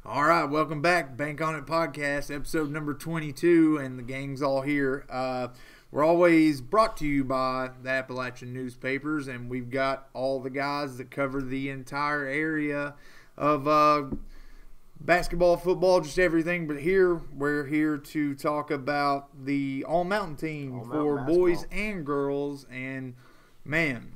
All right, welcome back, Bank on It podcast, episode number 22, and the gang's all here. We're always brought to you by the Appalachian Newspapers, and we've got all the guys that cover the entire area of basketball, football, just everything. But here, we're here to talk about the All-Mountain team for boys and girls, and man,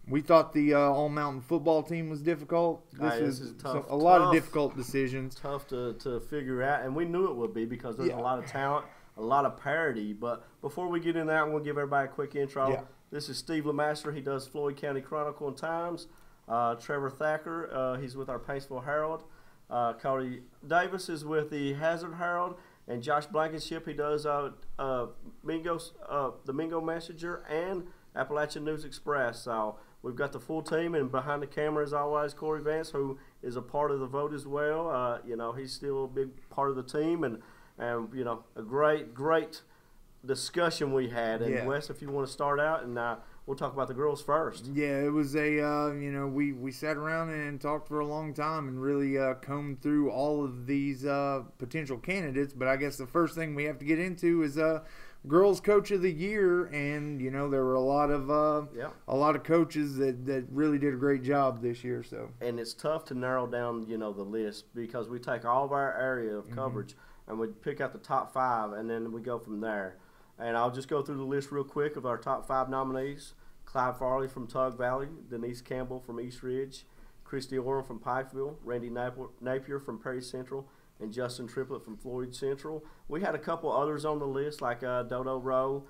we thought the All-Mountain football team was difficult. This is tough. A lot of difficult decisions. Tough to figure out, and we knew it would be because there's a lot of talent, a lot of parity. But before we get in there, I'm going to give everybody a quick intro. Yeah. This is Steve LeMaster. He does Floyd Chronicle and Times. Trevor Thacker, he's with our Paintsville Herald. Cody Davis is with the Hazard Herald. And Josh Blankenship, he does the Mingo Messenger and Appalachian News Express. So we've got the full team, and behind the camera, as always, Corey Vance, who is a part of the vote as well. He's still a big part of the team, and a great discussion we had. And Wes, if you want to start out, and we'll talk about the girls first. Yeah, it was we sat around and talked for a long time and really combed through all of these potential candidates. But I guess the first thing we have to get into is Girls Coach of the Year, and there were a lot of coaches that really did a great job this year. So, and it's tough to narrow down the list because we take all of our area of coverage and we pick out the top 5, and then we go from there. And I'll just go through the list real quick of our top 5 nominees: Clyde Farley from Tug Valley, Denise Campbell from East Ridge, Christy Orem from Pikeville, Randy Napier from Perry Central, and Justin Triplett from Floyd Central. We had a couple others on the list, like Dodo Rowe,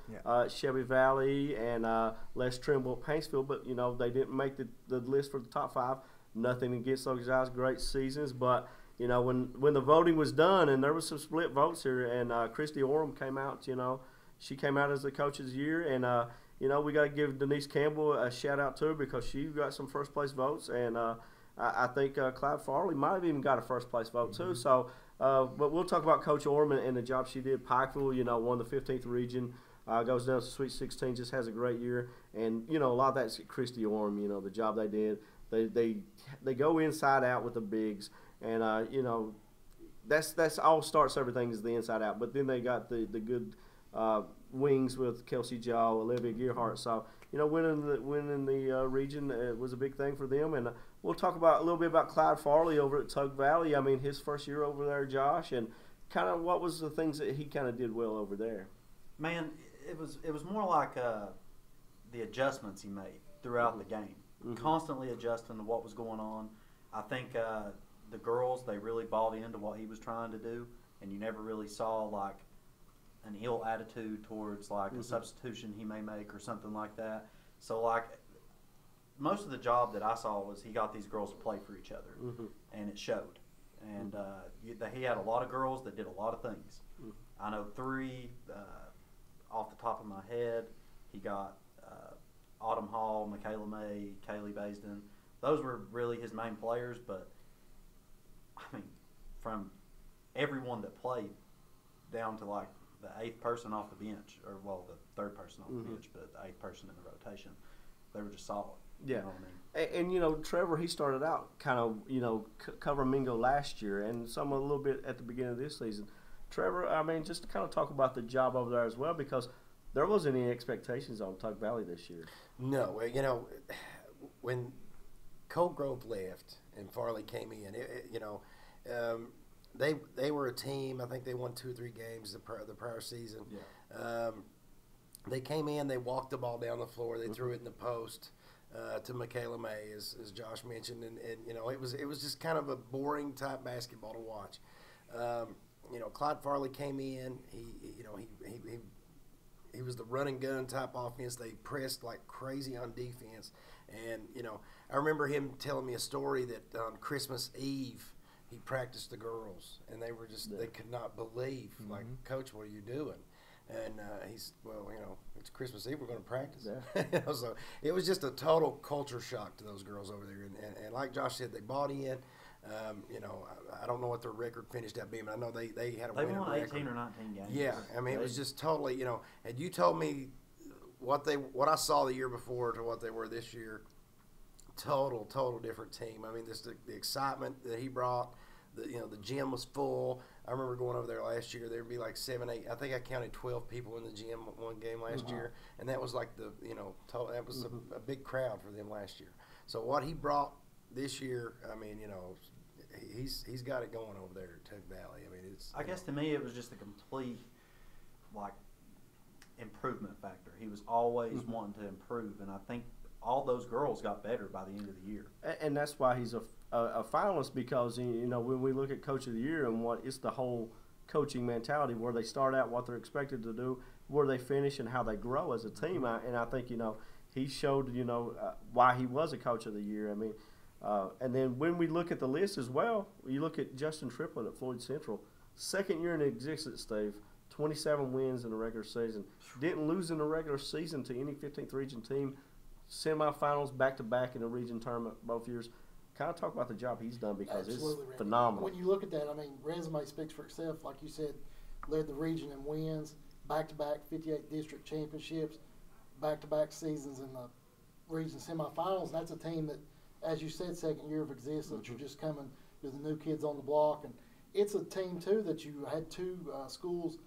Chevy Valley, and Les Trimble at Paintsville, but they didn't make the list for the top 5. Nothing against those guys, great seasons, but when the voting was done, and there was some split votes here, and Christy Orem came out, she came out as the Coach of the Year, and we got to give Denise Campbell a shout out to her because she got some first place votes, and I think Clyde Farley might have even got a first place vote too. So, but we'll talk about Coach Orem and the job she did. Pikeville, won the 15th region, goes down to Sweet 16, just has a great year, and a lot of that's Christy Orem. The job they did, they go inside out with the bigs, and that's all starts everything is the inside out. But then they got the good wings with Kelsey Jaw, Olivia Gearhart. So winning the region was a big thing for them, and we'll talk about a little bit about Clyde Farley over at Tug Valley. I mean, his first year over there, Josh, and kind of what was the things that he kind of did well over there. Man, it was more like the adjustments he made throughout the game, constantly adjusting to what was going on. I think the girls, they really bought into what he was trying to do, and you never really saw like an ill attitude towards like a substitution he may make or something like that. So like most of the job that I saw was he got these girls to play for each other, and it showed. And he had a lot of girls that did a lot of things. I know 3 off the top of my head. He got Autumn Hall, Michaela May, Kaylee Baisden. Those were really his main players, but I mean, from everyone that played down to like the 8th person off the bench, or the 3rd person off the bench, but the 8th person in the rotation, they were just solid. Yeah, and Trevor, he started out kind of covering Mingo last year, and some a little bit at the beginning of this season. Trevor, I mean, just to kind of talk about the job over there as well, because there wasn't any expectations on Tug Valley this year. No, when Cold Grove left and Farley came in, They were a team. I think they won 2 or 3 games the prior season. Yeah. They came in. They walked the ball down the floor. They threw it in the post to Michaela May, as Josh mentioned, and it was just kind of a boring type basketball to watch. Clyde Farley came in. He was the run and gun type offense. They pressed like crazy on defense, and I remember him telling me a story that on Christmas Eve, he practiced the girls, and they were just they could not believe, like, Coach, what are you doing? And he's, well, it's Christmas Eve, we're going to practice. Yeah. So it was just a total culture shock to those girls over there. And like Josh said, they bought in. I don't know what their record finished at being, but I know they had a winning record. They won 18 or 19 games. Yeah, I mean, it was just totally, had you told me what I saw the year before to what they were this year, total different team. I mean, just the excitement that he brought, The gym was full. I remember going over there last year. There'd be like 7, 8. I think I counted 12 people in the gym one game last year, and that was like that was a big crowd for them last year. So what he brought this year, I mean, he's got it going over there at Tug Valley. I mean, I guess to me it was just a complete improvement factor. He was always wanting to improve, and I think all those girls got better by the end of the year. And that's why he's a finalist, because when we look at Coach of the Year and it's the whole coaching mentality, where they start out, what they're expected to do, where they finish, and how they grow as a team. And I think he showed why he was a Coach of the Year. I mean, and then when we look at the list as well, you look at Justin Triplett at Floyd Central, second year in existence, Steve. 27 wins in the regular season. Didn't lose in the regular season to any 15th region team. Semifinals back-to-back in the region tournament both years. Kind of talk about the job he's done, because Absolutely, it's Randy. phenomenal. When you look at that, I mean, resume speaks for itself. Like you said, led the region in wins, back-to-back 58 district championships, back-to-back seasons in the region semifinals. That's a team that, as you said, second year of existence. You're just coming with the new kids on the block. And it's a team, too, that you had two schools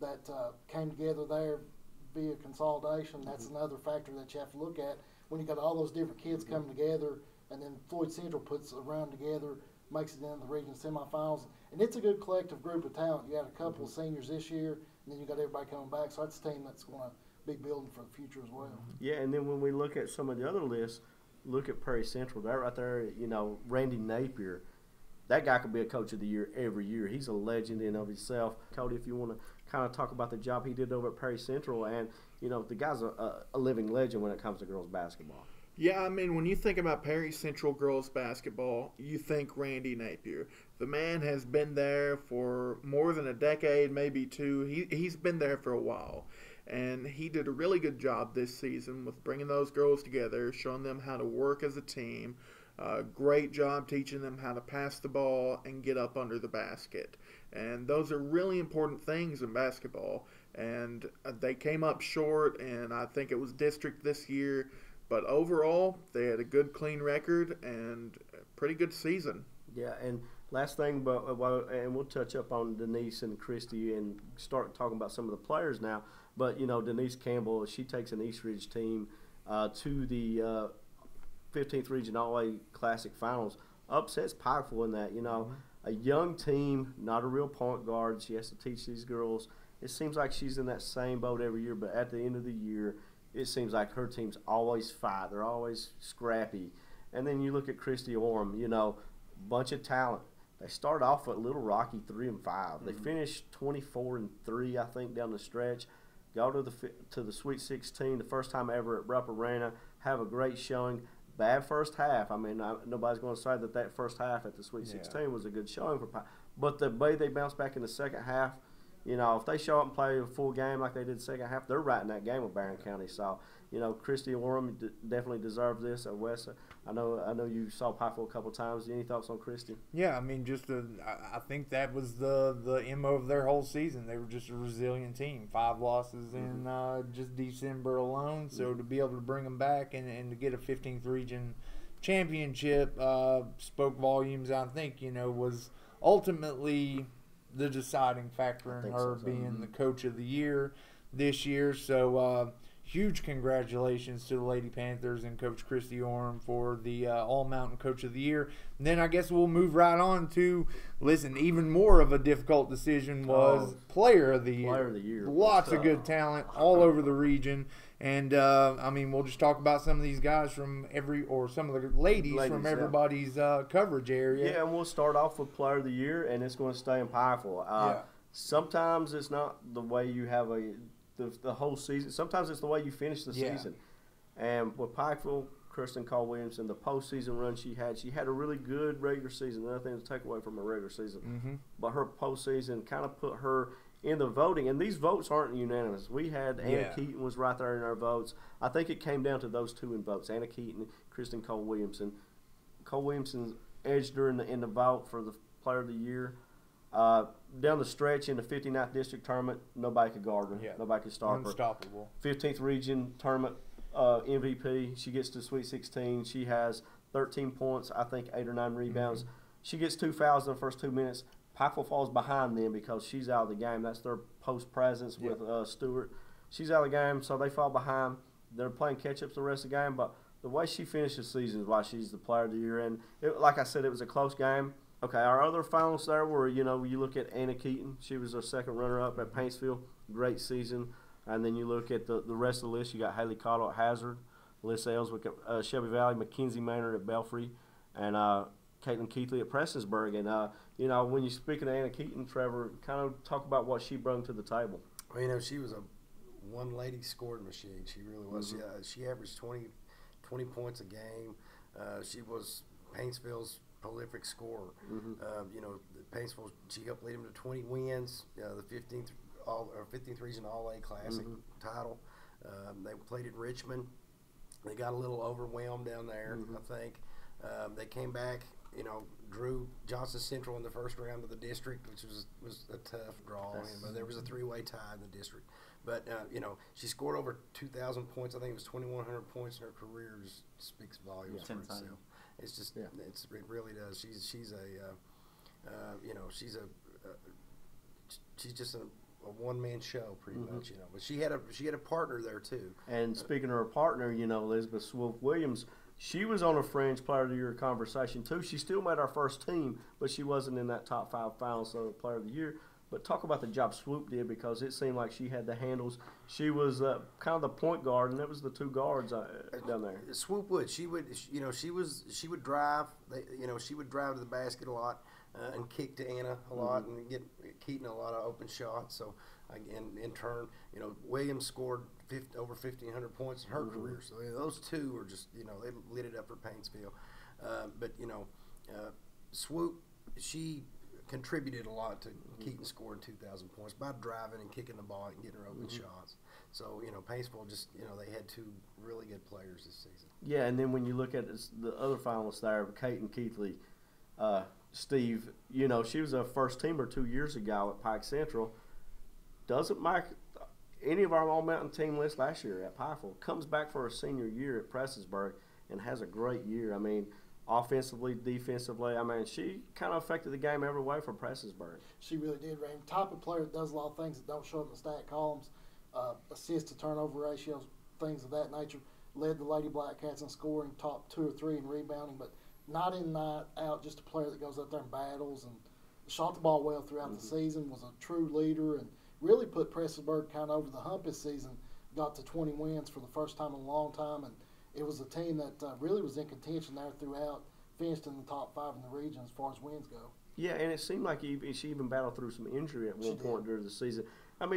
that came together there via consolidation. That's another factor that you have to look at when you got all those different kids coming together, and then Floyd Central puts a round together, makes it into the region semifinals, and it's a good collective group of talent. You had a couple of seniors this year, and then you got everybody coming back, so that's a team that's going to be building for the future as well. Yeah, and then when we look at some of the other lists, look at Prairie Central. That right there, Randy Napier. That guy could be a Coach of the Year every year. He's a legend in of himself. Cody, if you want to kind of talk about the job he did over at Prairie Central, and the guy's a living legend when it comes to girls basketball. Yeah, I mean, when you think about Prairie Central girls basketball, you think Randy Napier. The man has been there for more than a decade, maybe two. He's been there for a while, and he did a really good job this season with bringing those girls together, showing them how to work as a team. Great job teaching them how to pass the ball and get up under the basket. And those are really important things in basketball. And they came up short, and I think it was district this year. But overall, they had a good, clean record and a pretty good season. Yeah, and last thing, and we'll touch up on Denise and Christy and start talking about some of the players now. But, Denise Campbell, she takes an East Ridge team to the 15th Region All-A Classic Finals. Upsets Pikeville in that, a young team, not a real point guard. She has to teach these girls. It seems like she's in that same boat every year, but at the end of the year, it seems like her teams always fight. They're always scrappy. And then you look at Christy Orem, bunch of talent. They start off at Little Rocky 3-5. They finish 24-3, I think, down the stretch. Go to the Sweet 16, the first time ever at Rupp Arena. Have a great showing. Bad first half. I mean, nobody's going to say that first half at the Sweet 16 was a good showing for Pike. But the way they bounce back in the second half, if they show up and play a full game like they did the second half, they're right in that game with Barron County. So, Christy Orem definitely deserves this. Wes, I know you saw Pikeville a couple times. Any thoughts on Christy? Yeah, I mean, I think that was the MO of their whole season. They were just a resilient team. 5 losses in just December alone. So to be able to bring them back and to get a 15th region championship spoke volumes. I think was ultimately the deciding factor in her being the Coach of the Year this year. So huge congratulations to the Lady Panthers and Coach Christy Orem for the All-Mountain Coach of the Year. And then I guess we'll move right on to, even more of a difficult decision was Player of the Year. Player of the Year. Lots of good talent all over the region. And, we'll just talk about some of these guys some of the ladies from everybody's coverage area. Yeah, and we'll start off with Player of the Year, and it's going to stay in Pikeville. Sometimes it's not the way you have the whole season. Sometimes it's the way you finish the season. And with Pikeville, Kristen Cole Williamson, the postseason run she had a really good regular season. Nothing to take away from her regular season. But her postseason kind of put her in the voting, and these votes aren't unanimous. We had Anna Keaton was right there in our votes. I think it came down to those two in votes, Anna Keaton, Kristen Cole Williamson. Cole Williamson edged her in the vote for the Player of the Year. Down the stretch in the 59th district tournament, nobody could guard her. Nobody could stop her. Unstoppable. 15th region tournament MVP. She gets to Sweet 16. She has 13 points, I think 8 or 9 rebounds. She gets 2 fouls in the first 2 minutes. Pikeville falls behind them because she's out of the game. That's their post presence with Stewart. She's out of the game, so they fall behind. They're playing catch-ups the rest of the game, but the way she finished the season is why she's the player of the year. And like I said, it was a close game. Okay, our other finalists there were, you look at Anna Keaton. She was our second runner-up at Paintsville. Great season. And then you look at the rest of the list. You got Haley Cottle at Hazard, Alyssa Ellswick at Shelby Valley, Mackenzie Maynard at Belfry, and Caitlin Keithley at Prestonsburg. And, when you're speaking of Anna Keaton, Trevor, kind of talk about what she brought to the table. Well, she was a one-lady scoring machine. She really was. Mm-hmm. She averaged 20 points a game. She was Paintsville's prolific scorer. Mm-hmm. Paintsville, she helped lead them to 20 wins, the 15th region All-A Classic title. They played at Richmond. They got a little overwhelmed down there, I think. They came back, drew Johnson Central in the first round of the district, which was a tough draw. But there was a 3-way tie in the district. But, she scored over 2,000 points. I think it was 2,100 points in her career. Just speaks volumes for itself. It's just, it really does. She's just a one-man show pretty much, But she had a partner there too. And speaking of her partner, Elizabeth Swoop Williams, she was on a fringe player of the year conversation too. She still made our first team, but she wasn't in that top 5 finals of player of the year. But talk about the job Swoop did, because it seemed like she had the handles. She was kind of the point guard, and it was the 2 guards down there. Swoop would. She would drive. She would drive to the basket a lot and kick to Anna a lot and get Keaton a lot of open shots. So again, in turn, Williams scored over 1,500 points in her career. So those two were just they lit it up for Paintsville. But Swoop, she contributed a lot to Keaton scoring 2,000 points by driving and kicking the ball and getting her open shots. So, Paintsville just, they had 2 really good players this season. Yeah, and then when you look at the other finalists there, Caitlin Keithley, Steve, she was a first teamer 2 years ago at Pike Central. Doesn't make any of our All-Mountain team list last year at Pikeville. Comes back for her senior year at Prestonsburg and has a great year. I mean, offensively, defensively, she kind of affected the game every way for Prestonsburg. She really did, Randy. Type of player that does a lot of things that don't show up in the stat columns, assist to turnover ratios, things of that nature. Led the Lady Black Cats in scoring, top 2 or 3 in rebounding, but not in, not out, just a player that goes out there and battles and shot the ball well throughout the season, was a true leader, and really put Prestonsburg kind of over the hump this season. Got to 20 wins for the first time in a long time, and it was a team that really was in contention there throughout, finished in the top 5 in the region as far as wins go. Yeah, and it seemed like she even battled through some injury at one point during the season.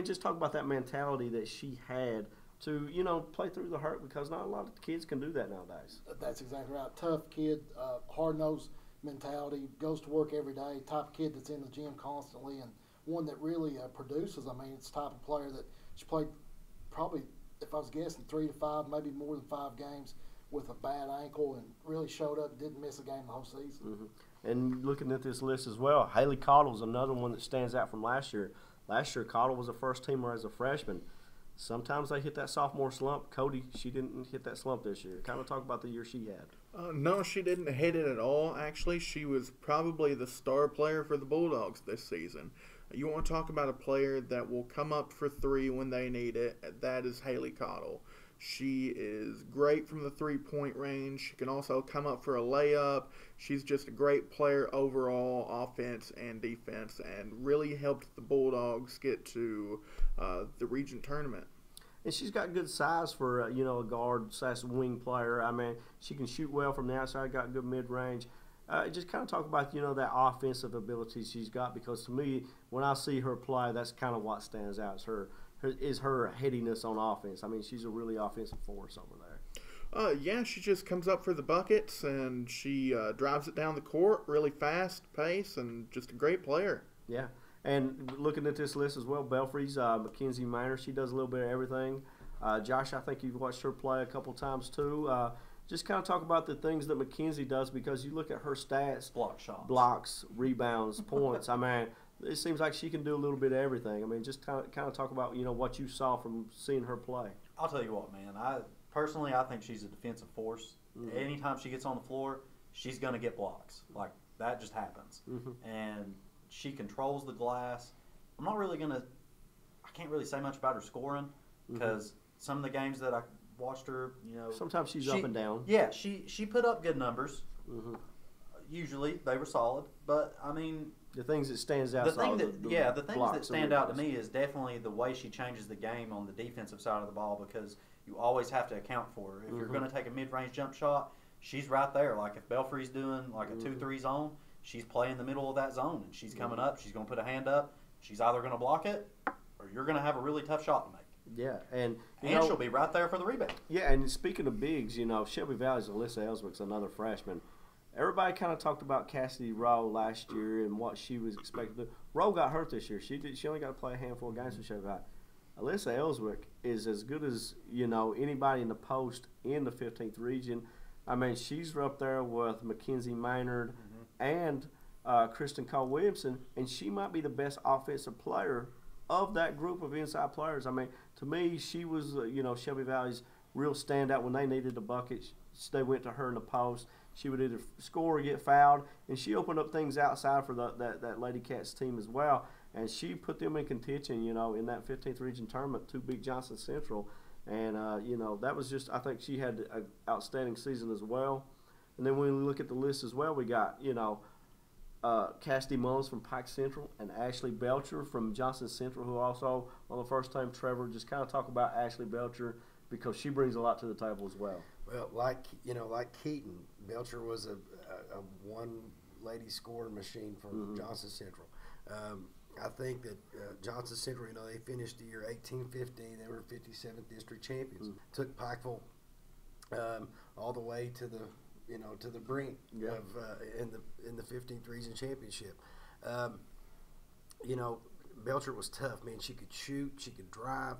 Just talk about that mentality that she had to, play through the hurt, because not a lot of kids can do that nowadays. That's exactly right. Tough kid, hard-nosed mentality, goes to work every day, type of kid that's in the gym constantly, and one that really produces. It's the type of player that she played probably, if I was guessing, 3 to 5, maybe more than 5 games with a bad ankle, and really showed up, didn't miss a game the whole season. And looking at this list as well, Haley Cottle's another one that stands out from last year. Last year, Cottle was a first-teamer as a freshman. Sometimes they hit that sophomore slump. Cody, she didn't hit that slump this year. Kind of talk about the year she had. No, she didn't hit it at all, actually. She was probably the star player for the Bulldogs this season. You want to talk about a player that will come up for 3 when they need it, that is Haley Cottle. She is great from the 3-point range. She can also come up for a layup. She's just a great player overall, offense and defense, and really helped the Bulldogs get to the region tournament. And she's got good size for a guard/wing player. She can shoot well from the outside, got good mid-range. Just kind of talk about, that offensive ability she's got, because to me, when I see her play, that's kind of what stands out is her headiness on offense. She's a really offensive force over there. Yeah, she just comes up for the buckets, and she drives it down the court really fast pace, and just a great player. Yeah, and looking at this list as well, Belfry's Mackenzie Maynard, she does a little bit of everything. Josh, I think you've watched her play a couple times too. Just kind of talk about the things that Mackenzie does, because you look at her stats. Block shots. Blocks, rebounds, points. It seems like she can do a little bit of everything. Just kind of talk about, what you saw from seeing her play. I'll tell you what, man. I think she's a defensive force. Anytime she gets on the floor, she's going to get blocks. that just happens. Mm-hmm. And she controls the glass. I'm not really I can't really say much about her scoring because some of the games that I watched her, sometimes she's up and down. Yeah, she put up good numbers. Mm-hmm. Usually they were solid, but I mean, the things that stands out. the things that stand out to me is definitely the way she changes the game on the defensive side of the ball, because you always have to account for her. If you're going to take a mid-range jump shot, she's right there. Like if Belfry's doing like a 2-3 zone, she's playing the middle of that zone, and she's coming up. She's going to put a hand up. She's either going to block it, or you're going to have a really tough shot to make. Yeah, and she'll be right there for the rebound. Yeah, and speaking of bigs, Shelby Valley's Alyssa Ellswick's another freshman. Everybody kind of talked about Cassidy Rowe last year and what she was expected to do. Rowe got hurt this year. She only got to play a handful of games for Shelby Valley. Alyssa Ellswick is as good as anybody in the post in the 15th region. I mean, she's up there with Mackenzie Maynard and Kristen Cole Williamson, and she might be the best offensive player of that group of inside players. I mean, to me, she was Shelby Valley's real standout when they needed a bucket. They went to her in the post. She would either score or get fouled, and she opened up things outside for that Lady Cats team as well. And she put them in contention, in that 15th region tournament to beat Johnson Central. And, that was just, I think she had an outstanding season as well. And then when we look at the list as well, we got, Cassidy Mullins from Pike Central and Ashley Belcher from Johnson Central, who also on the first time. Trevor, just kind of talk about Ashley Belcher because she brings a lot to the table as well. Well, like Keaton, Belcher was a one-lady scoring machine from Johnson Central. I think that Johnson Central, they finished the year 18-15. They were 57th district champions. Took Pikeville all the way to the brink of in the 15th region championship. Belcher was tough, man. She could shoot, she could drive.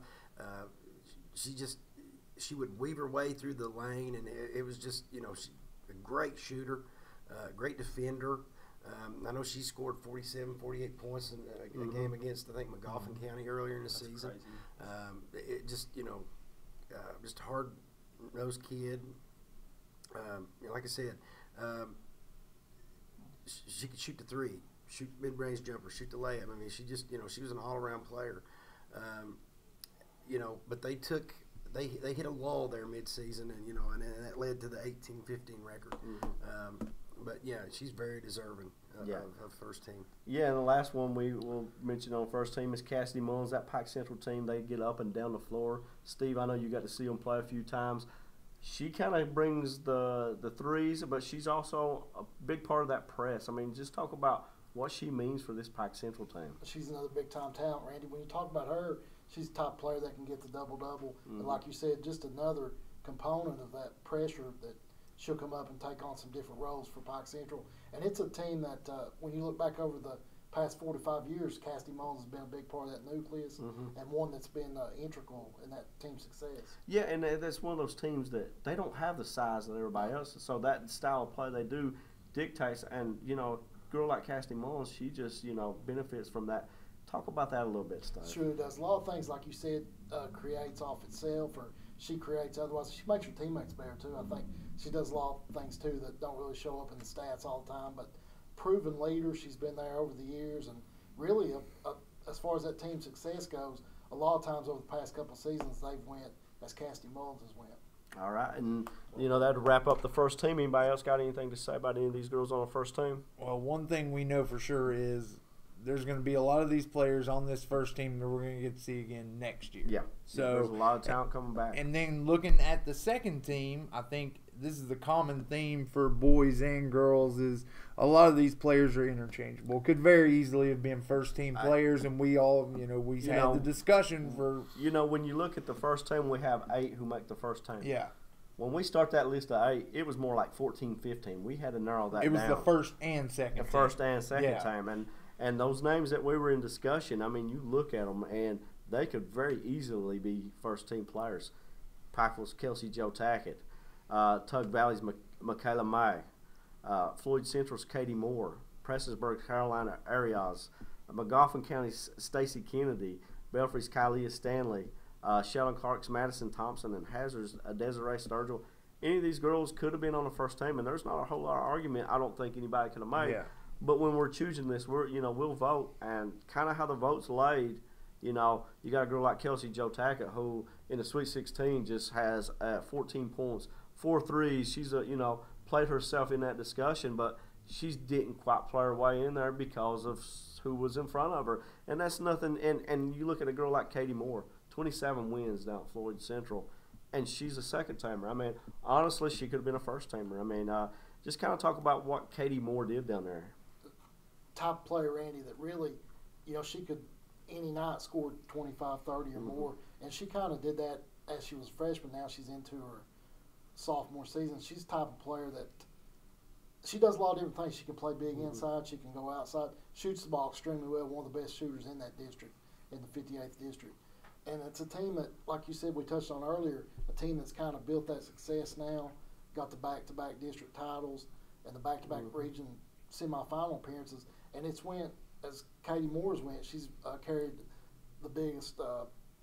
She would weave her way through the lane, and it was just, she a great shooter, great defender. I know she scored 47, 48 points in a game against, I think, McGoffin County earlier in the season. It just, just a hard-nosed kid. Like I said, she could shoot the three, shoot mid-range jumper, shoot the layup. I mean, she just, she was an all-around player. But they hit a lull there mid-season, and that led to the 18-15 record. But yeah, she's very deserving of first team. Yeah, and the last one we will mention on first team is Cassidy Mullins, that Pike Central team. They get up and down the floor. Steve, I know you got to see them play a few times. She kind of brings the threes, but she's also a big part of that press. I mean, just talk about what she means for this Pike Central team. She's another big-time talent, Randy. When you talk about her, she's a top player that can get the double-double. And like you said, just another component of that pressure that she'll come up and take on some different roles for Pike Central. And it's a team that, when you look back over the past 4 to 5 years, Cassidy Mullins has been a big part of that nucleus and one that's been integral in that team's success. Yeah, and that's one of those teams that they don't have the size that everybody else. So that style of play they do dictates. And, a girl like Cassidy Mullins, she just, benefits from that. Talk about that a little bit, Steve. Sure does. A lot of things, like you said, creates off itself, or she creates otherwise. She makes her teammates better, too. I think she does a lot of things, too, that don't really show up in the stats all the time. But proven leader, she's been there over the years. And really, as far as that team's success goes, a lot of times over the past couple of seasons, they've went as Cassidy Mullins has went. All right, and that'll wrap up the first team. Anybody else got anything to say about any of these girls on the first team? Well, one thing we know for sure is there's going to be a lot of these players on this first team that we're going to get to see again next year. Yeah, so there's a lot of talent coming back. And then looking at the second team, I think this is the common theme for boys and girls is a lot of these players are interchangeable. Could very easily have been first team players, and we all, we had the discussion for. When you look at the first team, we have 8 who make the first team. Yeah. When we start that list of 8, it was more like 14, 15. We had to narrow that down. It was the first and second team. The first and second team. And those names that we were in discussion, I mean, you look at them, and they could very easily be first-team players. Pikeville's Kelsey Jo Tackett, Tug Valley's Michaela May, Floyd Central's Katie Moore, Prestonsburg, Carolina Arias, McGoffin County's Stacy Kennedy, Belfry's Kylia Stanley, Sheldon Clark's Madison Thompson, and Hazard's Desiree Sturgill. Any of these girls could have been on the first team, and there's not a whole lot of argument I don't think anybody could have made. Yeah. But when we're choosing this, we'll vote, and kind of how the vote's laid. You got a girl like Kelsey Joe Tackett, who in the Sweet 16 just has 14 points, 4 threes. She's played herself in that discussion, but she didn't quite play her way in there because of who was in front of her. And that's nothing. And you look at a girl like Katie Moore, 27 wins down at Floyd Central, and she's a second-timer. I mean, honestly, she could have been a first-timer. I mean, just kind of talk about what Katie Moore did down there. Top player, Randy, that really, she could any night score 25, 30 or more. And she kind of did that as she was a freshman. Now she's into her sophomore season. She's the type of player that she does a lot of different things. She can play big inside. She can go outside. Shoots the ball extremely well. One of the best shooters in that district, in the 58th district. And it's a team that, like you said, we touched on earlier, a team that's kind of built that success now, got the back-to-back district titles and the back-to-back region semifinal appearances. And it's went, as Katie Moore's went, she's carried the biggest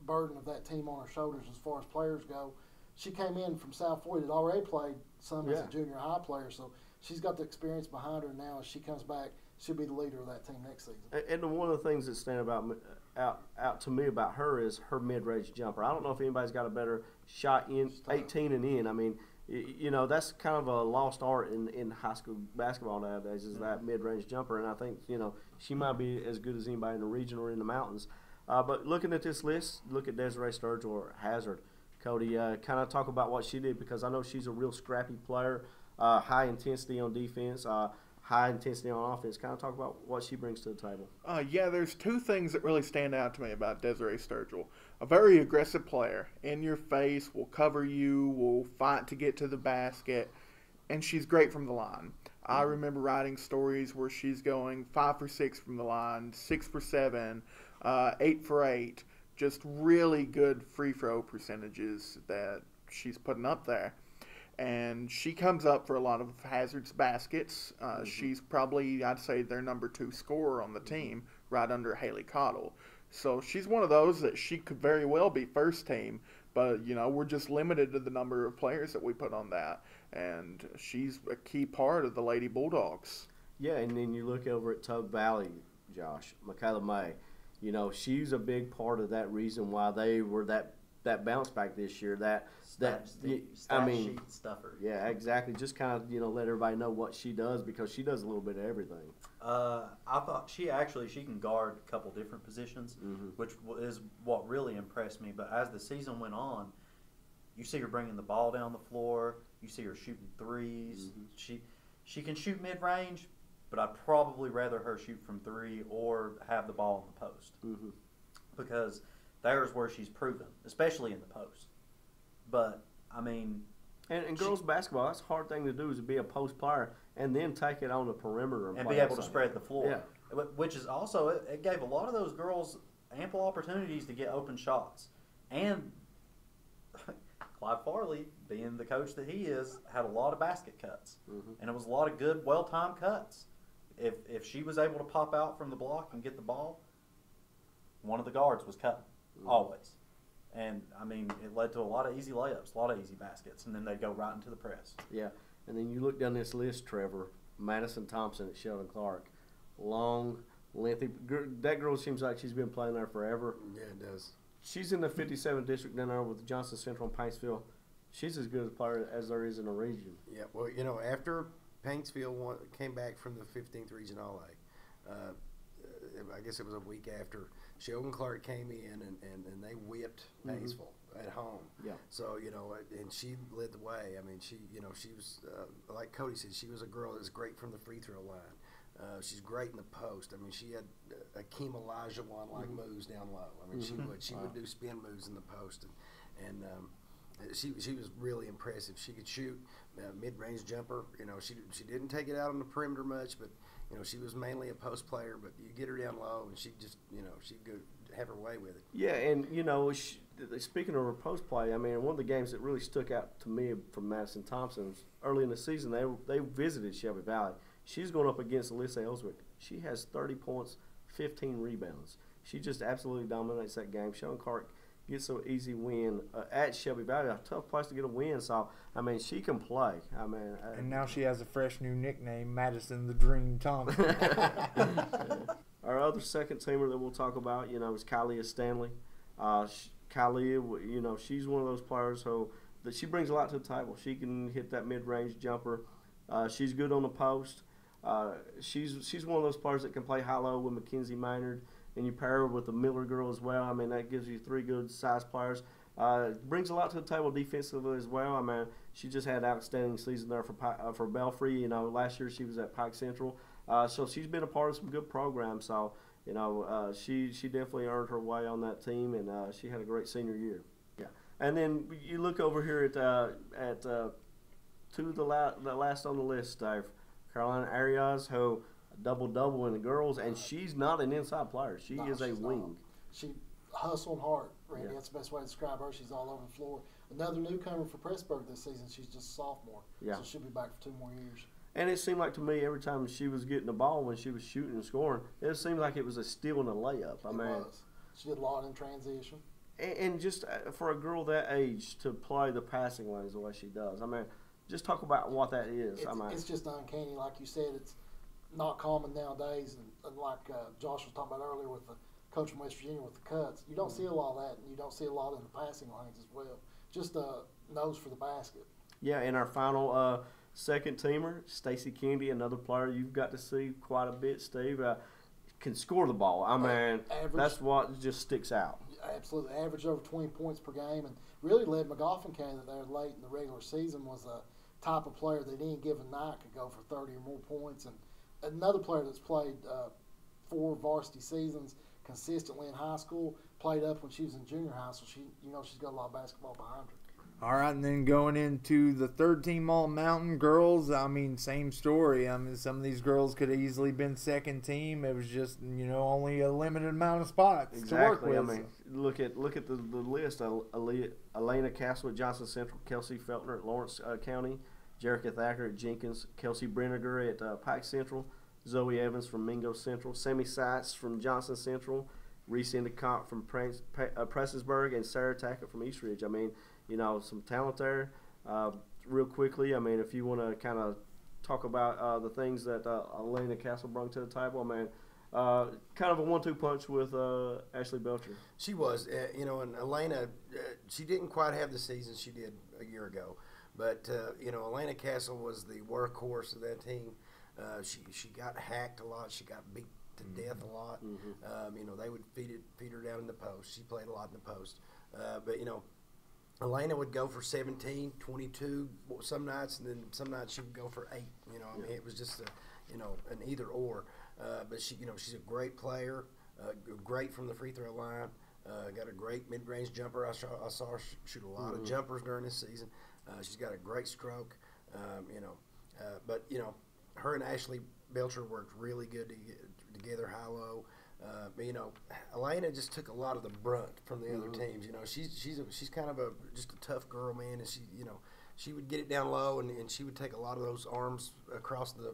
burden of that team on her shoulders as far as players go. She came in from South Floyd, had already played some as a junior high player, so she's got the experience behind her. Now as she comes back, she'll be the leader of that team next season. And one of the things that stand out to me about her is her mid-range jumper. I don't know if anybody's got a better shot in 18 and in. I mean, that's kind of a lost art in high school basketball nowadays, is that mid-range jumper. And I think, she might be as good as anybody in the region or in the mountains. But looking at this list, look at Desiree Sturgill or Hazard. Cody, kind of talk about what she did, because I know she's a real scrappy player, high intensity on defense, high intensity on offense. Kind of talk about what she brings to the table. There's two things that really stand out to me about Desiree Sturgill. A very aggressive player, in your face, will cover you, will fight to get to the basket, and she's great from the line. I remember writing stories where she's going 5 for 6 from the line, 6 for 7, 8 for 8, just really good free throw percentages that she's putting up there. And she comes up for a lot of Hazard's baskets. She's probably, I'd say, their number 2 scorer on the team, right under Haley Cottle. So she's one of those that she could very well be first team, but, we're just limited to the number of players that we put on that. And she's a key part of the Lady Bulldogs. Yeah, and then you look over at Tug Valley, Josh, Michaela May. She's a big part of that reason why they were that bounce back this year. Sheet stuffer. Yeah, exactly. Just kind of let everybody know what she does, because she does a little bit of everything. I thought she can guard a couple different positions, which is what really impressed me. But as the season went on, you see her bringing the ball down the floor. You see her shooting threes. She can shoot mid range, but I'd probably rather her shoot from 3 or have the ball in the post, because there's where she's proven, especially in the post. But I mean, and girls basketball, that's a hard thing to do, is to be a post player and then take it on the perimeter and be able to spread the floor. Yeah. Which is also, it gave a lot of those girls ample opportunities to get open shots. And Clyde Farley, being the coach that he is, had a lot of basket cuts, and it was a lot of good, well-timed cuts. If she was able to pop out from the block and get the ball, one of the guards was cutting, always. And, I mean, it led to a lot of easy layups, a lot of easy baskets, and then they'd go right into the press. Yeah, and then you look down this list, Trevor, Madison Thompson at Sheldon Clark. Long, lengthy. That girl seems like she's been playing there forever. Yeah, it does. She's in the 57th district down there with Johnson Central and Paintsville. She's as good a player as there is in the region. Yeah, well, after Paintsville came back from the 15th Region All-A, I guess it was a week after, Sheldon Clark came in and they whipped Paintsville at home. Yeah. So, and she led the way. I mean, she was, like Cody said, she was a girl that's great from the free throw line. She's great in the post. I mean, she had Akeem Olajuwon-like moves down low. I mean, she would do spin moves in the post, and she was really impressive. She could shoot mid-range jumper. She didn't take it out on the perimeter much, but she was mainly a post player. But you get her down low, and she just she'd go have her way with it. Yeah, and speaking of her post play, I mean, one of the games that really stuck out to me from Madison Thompson, early in the season, they visited Shelby Valley. She's going up against Alyssa Ellswick. She has 30 points, 15 rebounds. She just absolutely dominates that game. Sheldon Clark gets an easy win at Shelby Valley, a tough place to get a win. So, I mean, she can play. I mean, and now she has a fresh new nickname, Madison the Dream Thompson. Our other second teamer that we'll talk about, is Kylie Stanley. Kylie, she's one of those players that she brings a lot to the table. She can hit that mid-range jumper. She's good on the post. She's one of those players that can play high-low with Mackenzie Maynard, and you pair her with the Miller girl as well. I mean, that gives you 3 good-sized players. Brings a lot to the table defensively as well. I mean, she just had an outstanding season there for Belfry. Last year she was at Pike Central. So she's been a part of some good programs. So, she definitely earned her way on that team, and she had a great senior year. Yeah. And then you look over here at the last on the list, Dave. Carolina Arias, who double-double in the girls, and she's not an inside player. She is a wing. Not. She hustling hard, Randy. Yeah. That's the best way to describe her. She's all over the floor. Another newcomer for Pressburg this season. She's just a sophomore. Yeah. So she'll be back for 2 more years. And it seemed like to me every time she was getting the ball when she was shooting and scoring, it seemed like it was a steal and a layup. It was. She did a lot in transition. And just for a girl that age to play the passing lanes the way she does, I mean, just talk about what that is. It's just uncanny. Like you said, it's not common nowadays. And like Josh was talking about earlier with the coach from West Virginia with the cuts, you don't see a lot of that, and you don't see a lot in the passing lanes as well. Just a nose for the basket. Yeah, and our final second teamer, Stacey Kennedy, another player you've got to see quite a bit, Steve, can score the ball. I mean, that's what just sticks out. Absolutely. Averaged over 20 points per game, and really led McGoffin County there late in the regular season. Was a type of player that any given night could go for 30 or more points. And another player that's played 4 varsity seasons consistently in high school, played up when she was in junior high, so she's got a lot of basketball behind her. All right, and then going into the third team All Mountain girls, I mean, same story. I mean, some of these girls could have easily been second team. It was just, only a limited amount of spots to work with. I mean, look at the list. Elena Castle at Johnson Central, Kelsey Feltner at Lawrence County, Jerica Thacker at Jenkins, Kelsey Brenniger at Pike Central, Zoe Evans from Mingo Central, Sammy Seitz from Johnson Central, Reese Endicott from Prestonsburg, and Sarah Tackett from East Ridge. I mean, some talent there. Real quickly, I mean, if you want to kind of talk about the things that Elena Castle brought to the table, I mean, kind of a 1-2 punch with Ashley Belcher. She was, and Elena, she didn't quite have the season she did a year ago. But, Elena Castle was the workhorse of that team. She got hacked a lot. She got beat to death a lot. Mm-hmm. They would feed her down in the post. She played a lot in the post. But Elena would go for 17, 22 some nights, and then some nights she would go for 8. I mean, it was just an either or. But she's a great player, great from the free throw line. Got a great mid-range jumper. I saw her shoot a lot of jumpers during this season. She's got a great stroke. But her and Ashley Belcher worked really good together, high-low. Elena just took a lot of the brunt from the other teams. She's kind of just a tough girl, man, and she would get it down low, and she would take a lot of those arms across the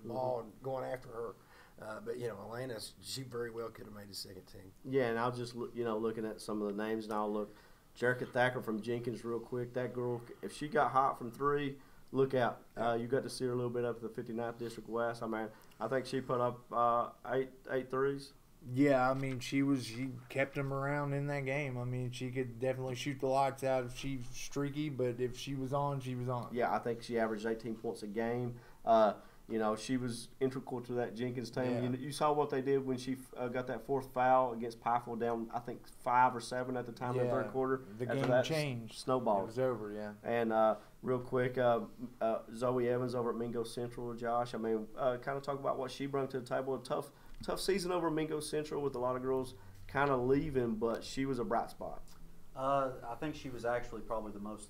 ball and going after her. But Elena, she very well could have made the second team. Yeah, and I'll just looking at some of the names, and I'll look Jerica Thacker from Jenkins real quick. That girl, if she got hot from 3. Look out. You got to see her a little bit up at the 59th District West. I mean, I think she put up 8 threes. Yeah, I mean, she kept them around in that game. I mean, she could definitely shoot the lights out if she's streaky, but if she was on, she was on. Yeah, I think she averaged 18 points a game. She was integral to that Jenkins team. Yeah. You saw what they did when she got that 4th foul against Pikeville down, I think, 5 or 7 at the time in the third quarter. The After game that, changed. Snowballed. It was over, yeah. And real quick, Zoe Evans over at Mingo Central, Josh. I mean, kind of talk about what she brought to the table. A tough season over Mingo Central with a lot of girls kind of leaving, but she was a bright spot. I think she was actually probably the most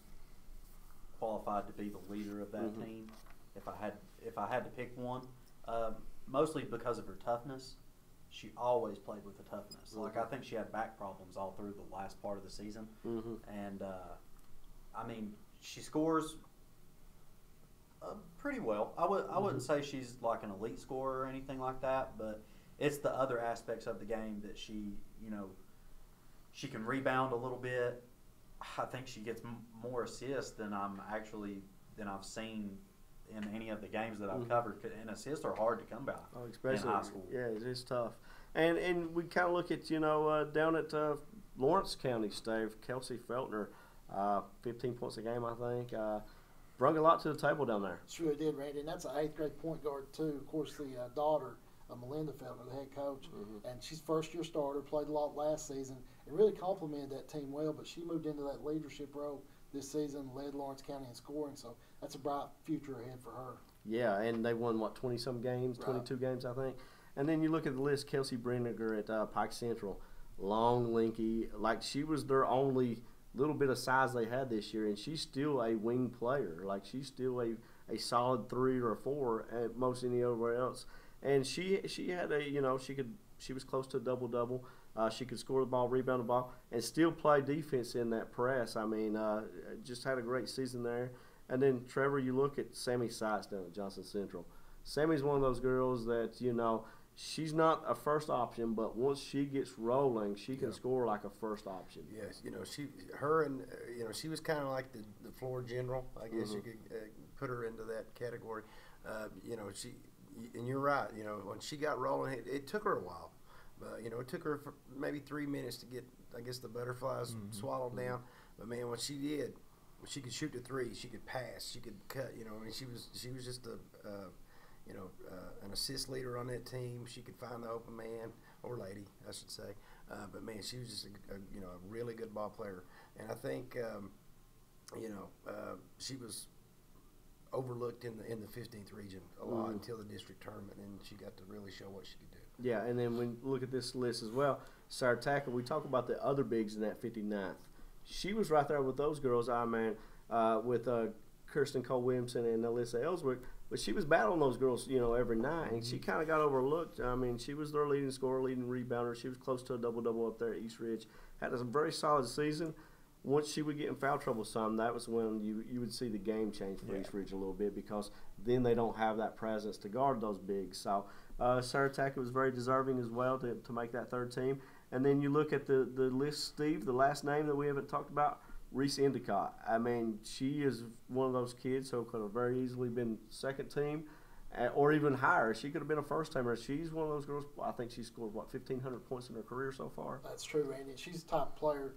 qualified to be the leader of that team. If I had to pick one, mostly because of her toughness, she always played with the toughness. Like, I think she had back problems all through the last part of the season, and I mean, she scores pretty well. I wouldn't say she's like an elite scorer or anything like that, but it's the other aspects of the game that she She can rebound a little bit. I think she gets more assists than I've seen in any of the games that I've covered. And assists are hard to come by especially in high school. Yeah, it's tough. And we kind of look at, down at Lawrence County, Steve, Kelsey Feltner, 15 points a game, I think. Brought a lot to the table down there. Sure did, Randy. And that's an 8th grade point guard, too. Of course, the daughter of Melinda Feltner, the head coach. And she's first-year starter, played a lot last season, and really complimented that team well. But she moved into that leadership role this season, led Lawrence County in scoring. So that's a bright future ahead for her. Yeah, and they won, 20-some games, 22 games, I think. And then you look at the list, Kelsey Brenniger at Pike Central, long, lanky, like she was their only little bit of size they had this year, and she's still a wing player. Like she's still a solid 3 or 4 at most anywhere else. And she had she was close to a double-double. She could score the ball, rebound the ball, and still play defense in that press. I mean, just had a great season there. And then, Trevor, you look at Sammy Seitz down at Johnson Central. Sammy's one of those girls that, she's not a first option, but once she gets rolling, she can score like a first option. Yes, she was kind of like the floor general. I guess you could put her into that category. And you're right. When she got rolling, it took her a while. It took her for maybe 3 minutes to get, I guess, the butterflies swallowed down. But man, what she did, she could shoot the three, she could pass, she could cut. She was just an assist leader on that team. She could find the open man or lady, I should say. But man, she was just a really good ball player. And I think she was overlooked in the 15th region a lot until the district tournament, and she got to really show what she could do. Yeah, and then when you look at this list as well, Sarah Thacker, we talk about the other bigs in that 59th. She was right there with those girls, with Kirsten Cole Williamson and Alyssa Ellsworth, but she was battling those girls, every night, and she kind of got overlooked. I mean, she was their leading scorer, leading rebounder. She was close to a double-double up there at East Ridge. Had a very solid season. Once she would get in foul trouble some, that was when you would see the game change for East Ridge a little bit, because then they don't have that presence to guard those bigs. So Sarah Tackett was very deserving as well to make that third team. And then you look at the list, Steve, the last name that we haven't talked about, Reese Endicott. I mean, she is one of those kids who could have very easily been second team or even higher. She could have been a first timer. She's one of those girls, I think she scored, 1,500 points in her career so far? That's true, Randy. She's a top player,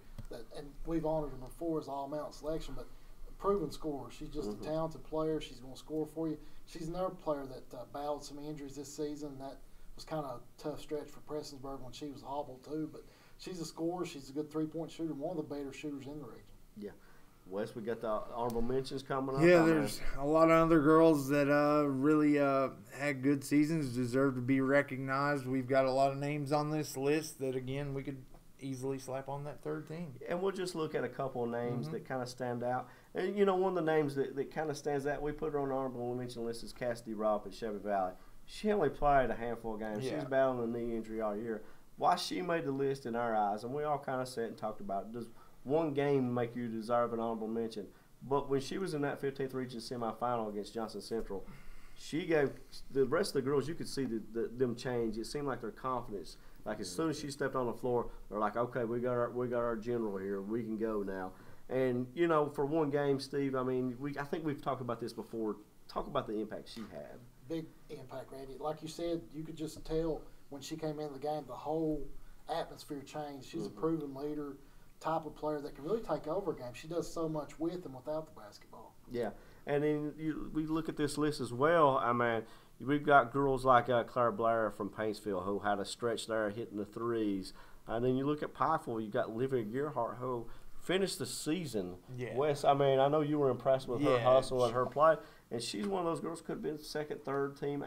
and we've honored her before as all-mountain selection, but a proven scorer. She's just a talented player. She's going to score for you. She's another player that battled some injuries this season. That was kind of a tough stretch for Prestonsburg when she was hobbled too, but she's a scorer. She's a good three-point shooter, one of the better shooters in the region. Yeah. Wes, we got the honorable mentions coming up. Yeah, there's a lot of other girls that really had good seasons, deserve to be recognized. We've got a lot of names on this list that, again, we could easily slap on that third team. And we'll just look at a couple of names that kind of stand out. And, one of the names that kind of stands out, we put her on the honorable mention list, is Cassidy Robb at Chevy Valley. She only played a handful of games. Yeah. She's battling a knee injury all year. Why she made the list in our eyes, and we all kind of sat and talked about it, does one game make you deserve an honorable mention? But when she was in that 15th region semifinal against Johnson Central, she gave the rest of the girls, you could see them change. It seemed like their confidence, like as soon as she stepped on the floor, they're like, okay, we got our general here, we can go now. And for one game, Steve, I think we've talked about this before. Talk about the impact she had. Big impact, Randy. Like you said, you could just tell when she came into the game, the whole atmosphere changed. She's a proven leader, type of player that can really take over a game. She does so much with and without the basketball. Yeah, and then we look at this list as well. I mean, we've got girls like Claire Blair from Paintsville who had a stretch there hitting the threes. And then you look at Pikeville, you got Olivia Gearhart who finished the season. Yeah. Wes, I know you were impressed with her hustle and her play, and she's one of those girls could have been second, third team,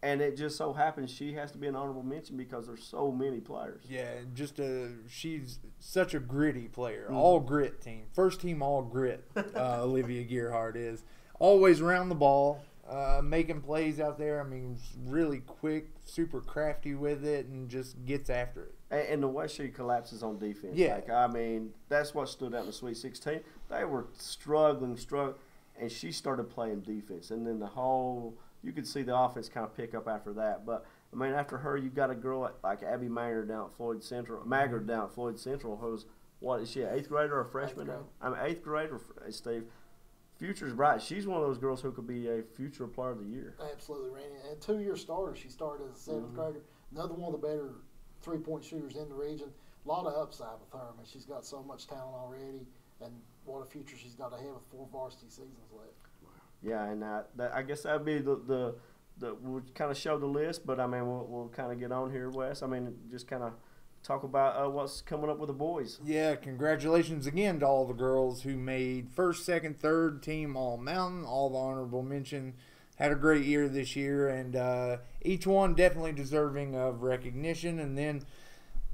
and it just so happens she has to be an honorable mention because there's so many players. Yeah, she's such a gritty player. All grit team. First team all grit, Olivia Gearhart is. Always around the ball, making plays out there. I mean, really quick, super crafty with it, and just gets after it. And the way she collapses on defense. Yeah. That's what stood out in the Sweet 16. They were struggling, and she started playing defense. And then you could see the offense kind of pick up after that. But I mean, after her, you've got a girl like Abby Maggard down at Floyd Central, who's, what, is she an 8th grader or a freshman now? I'm an 8th grader, Steve. Future's bright. She's one of those girls who could be a future player of the year. Absolutely, Randy. And 2-year starter. She started as a 7th grader. Another one of the better 3-point shooters in the region. A lot of upside with her. I mean, she's got so much talent already, and what a future she's got ahead with 4 varsity seasons left. Yeah, and I guess that would be the we'll kind of show the list, but I mean we'll kind of get on here, Wes. I mean, just kind of talk about what's coming up with the boys. Yeah, congratulations again to all the girls who made 1st, 2nd, 3rd team All-Mountain, all the honorable mention. Had a great year this year, and each one definitely deserving of recognition. And then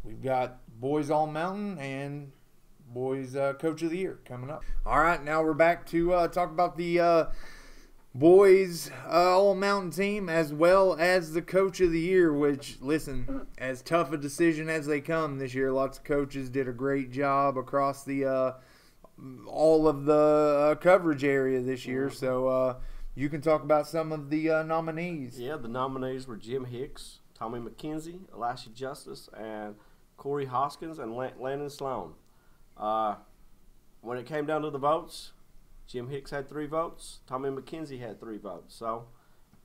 we've got boys All-Mountain and boys Coach of the Year coming up. All right, now we're back to talk about the boys All-Mountain team as well as the Coach of the Year, which, listen, as tough a decision as they come this year, lots of coaches did a great job across the all of the coverage area this year. So you can talk about some of the nominees. Yeah, the nominees were Jim Hicks, Tommy McKenzie, Elisha Justice, and Corey Hoskins and Landon Sloan. When it came down to the votes, Jim Hicks had 3 votes. Tommy McKenzie had 3 votes. So